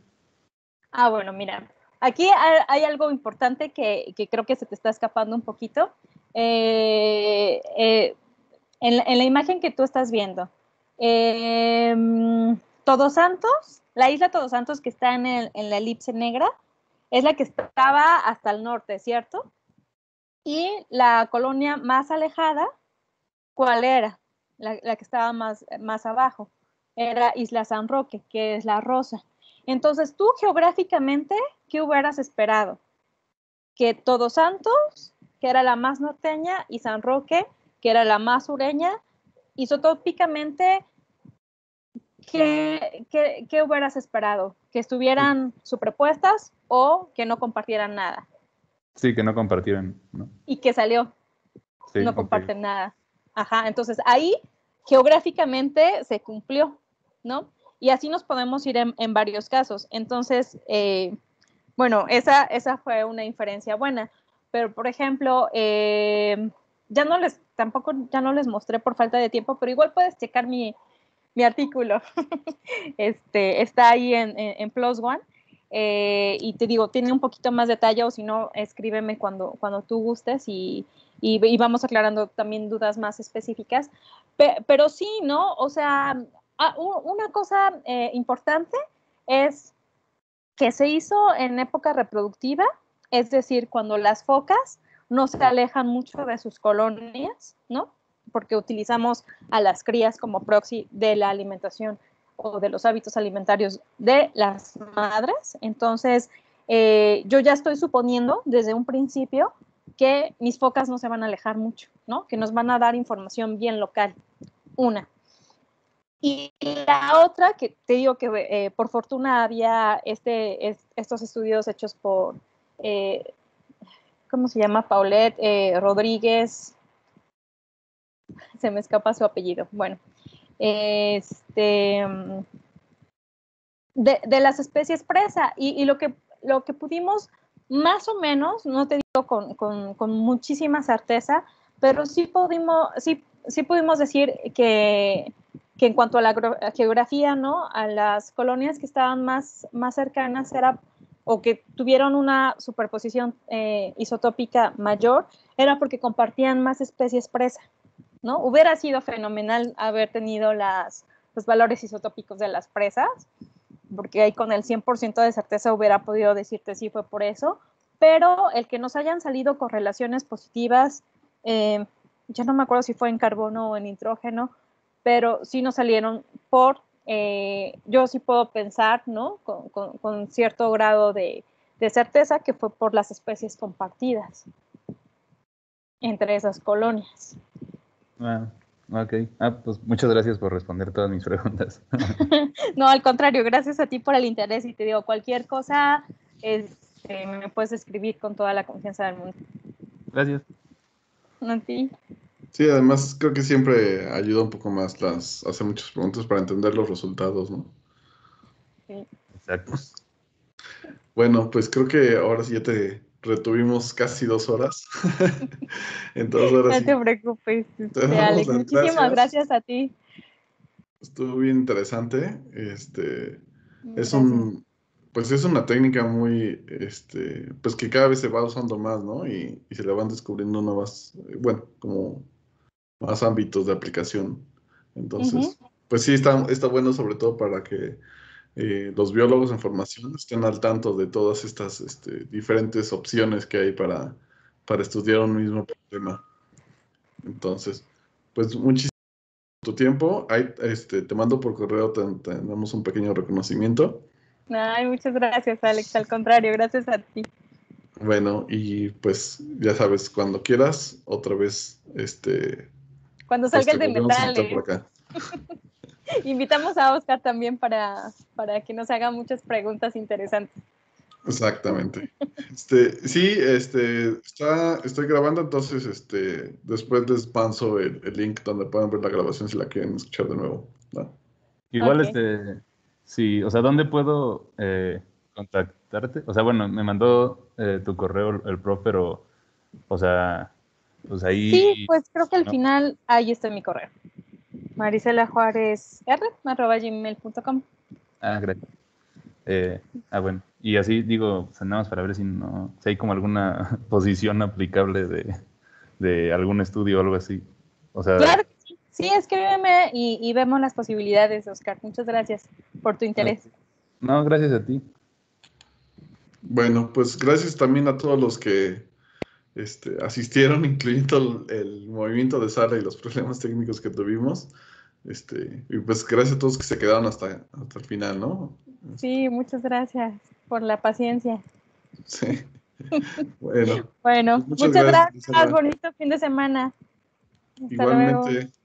Bueno, mira, aquí hay algo importante que creo que se te está escapando un poquito. En la imagen que tú estás viendo, Todos Santos, la isla Todos Santos que está en la elipse negra, es la que estaba hasta el norte, ¿cierto? Y la colonia más alejada, ¿cuál era? La que estaba más abajo. Era Isla San Roque, que es la rosa. Entonces, tú geográficamente, ¿qué hubieras esperado? Que Todos Santos, que era la más norteña, y San Roque, que era la más sureña, isotópicamente, ¿qué hubieras esperado? ¿Que estuvieran superpuestas o que no compartieran nada? Sí, que no compartieran, ¿no? ¿Y qué salió? Sí, No ok. comparten nada. Ajá, entonces ahí geográficamente se cumplió, ¿no? Y así nos podemos ir en varios casos. Entonces, bueno, esa fue una inferencia buena. Pero, por ejemplo, tampoco ya no les mostré por falta de tiempo, pero igual puedes checar mi artículo. Está ahí en Plus One. Y te digo, tiene un poquito más detalle, o si no, escríbeme cuando tú gustes y vamos aclarando también dudas más específicas. Pero sí, ¿no? O sea, una cosa importante es que se hizo en época reproductiva, es decir, cuando las focas no se alejan mucho de sus colonias, ¿no? Porque utilizamos a las crías como proxy de la alimentación o de los hábitos alimentarios de las madres. Entonces, yo ya estoy suponiendo desde un principio que mis focas no se van a alejar mucho, ¿no? Que nos van a dar información bien local. Una. Y la otra, que te digo que por fortuna había estos estudios hechos por, ¿cómo se llama? Paulette Rodríguez, se me escapa su apellido. Bueno, de las especies presa, y lo que pudimos más o menos, no te digo con muchísima certeza, pero sí pudimos decir que en cuanto a la geografía, ¿no? A las colonias que estaban más cercanas o que tuvieron una superposición isotópica mayor, era porque compartían más especies presa, ¿no? Hubiera sido fenomenal haber tenido los valores isotópicos de las presas, porque ahí con el 100% de certeza hubiera podido decirte si fue por eso, pero el que nos hayan salido correlaciones positivas, ya no me acuerdo si fue en carbono o en nitrógeno, pero sí nos salieron yo sí puedo pensar, ¿no? Con cierto grado de certeza que fue por las especies compartidas entre esas colonias. Ok. Pues muchas gracias por responder todas mis preguntas. No, al contrario, gracias a ti por el interés, y te digo, cualquier cosa me puedes escribir con toda la confianza del mundo. Gracias. A ti. Sí, además creo que siempre ayuda un poco más hacer muchas preguntas para entender los resultados, ¿no? Sí. Exacto. Bueno, pues creo que ahora sí ya te retuvimos casi 2 horas. Entonces ahora No sí, te preocupes, te damos Alex. las Muchísimas gracias. gracias a ti. Estuvo bien interesante. Gracias. Pues es una técnica muy, pues que cada vez se va usando más, ¿no? Y se le van descubriendo nuevas, bueno, como más ámbitos de aplicación. Entonces, pues sí, está bueno sobre todo para que los biólogos en formación estén al tanto de todas estas diferentes opciones que hay para estudiar un mismo problema. Entonces, pues muchísimo tu tiempo. Ahí, te mando por correo, tenemos un pequeño reconocimiento. Ay, muchas gracias, Alex. Al contrario, gracias a ti. Bueno, y pues ya sabes, cuando quieras, otra vez, Cuando pues salga te el de volvemos a invitar por metales. acá. Invitamos a Oscar también para que nos haga muchas preguntas interesantes. Exactamente. Sí, estoy grabando, entonces, después les paso el link donde pueden ver la grabación si la quieren escuchar de nuevo, ¿no? Igual, Ok. sí, o sea, ¿dónde puedo contactarte? O sea, bueno, me mandó tu correo el profe, pero, o sea, pues Sí, ahí, pues creo que al ¿no? final ahí está mi correo. maricelajuarezr@gmail.com. Gracias. Bueno, y así digo, pues, nada más para ver si hay como alguna posición aplicable de algún estudio o algo así. O sea, Claro que sí. Sí, escríbeme y vemos las posibilidades, Oscar. Muchas gracias por tu interés. no, gracias a ti. Bueno, pues gracias también a todos los que asistieron, incluyendo el movimiento de sala y los problemas técnicos que tuvimos. Y pues gracias a todos que se quedaron hasta el final, ¿no? Sí, muchas gracias por la paciencia. Sí. Bueno, Bueno, pues muchas muchas gracias, gracias. Gisela. Bonito fin de semana. Hasta luego. Igualmente.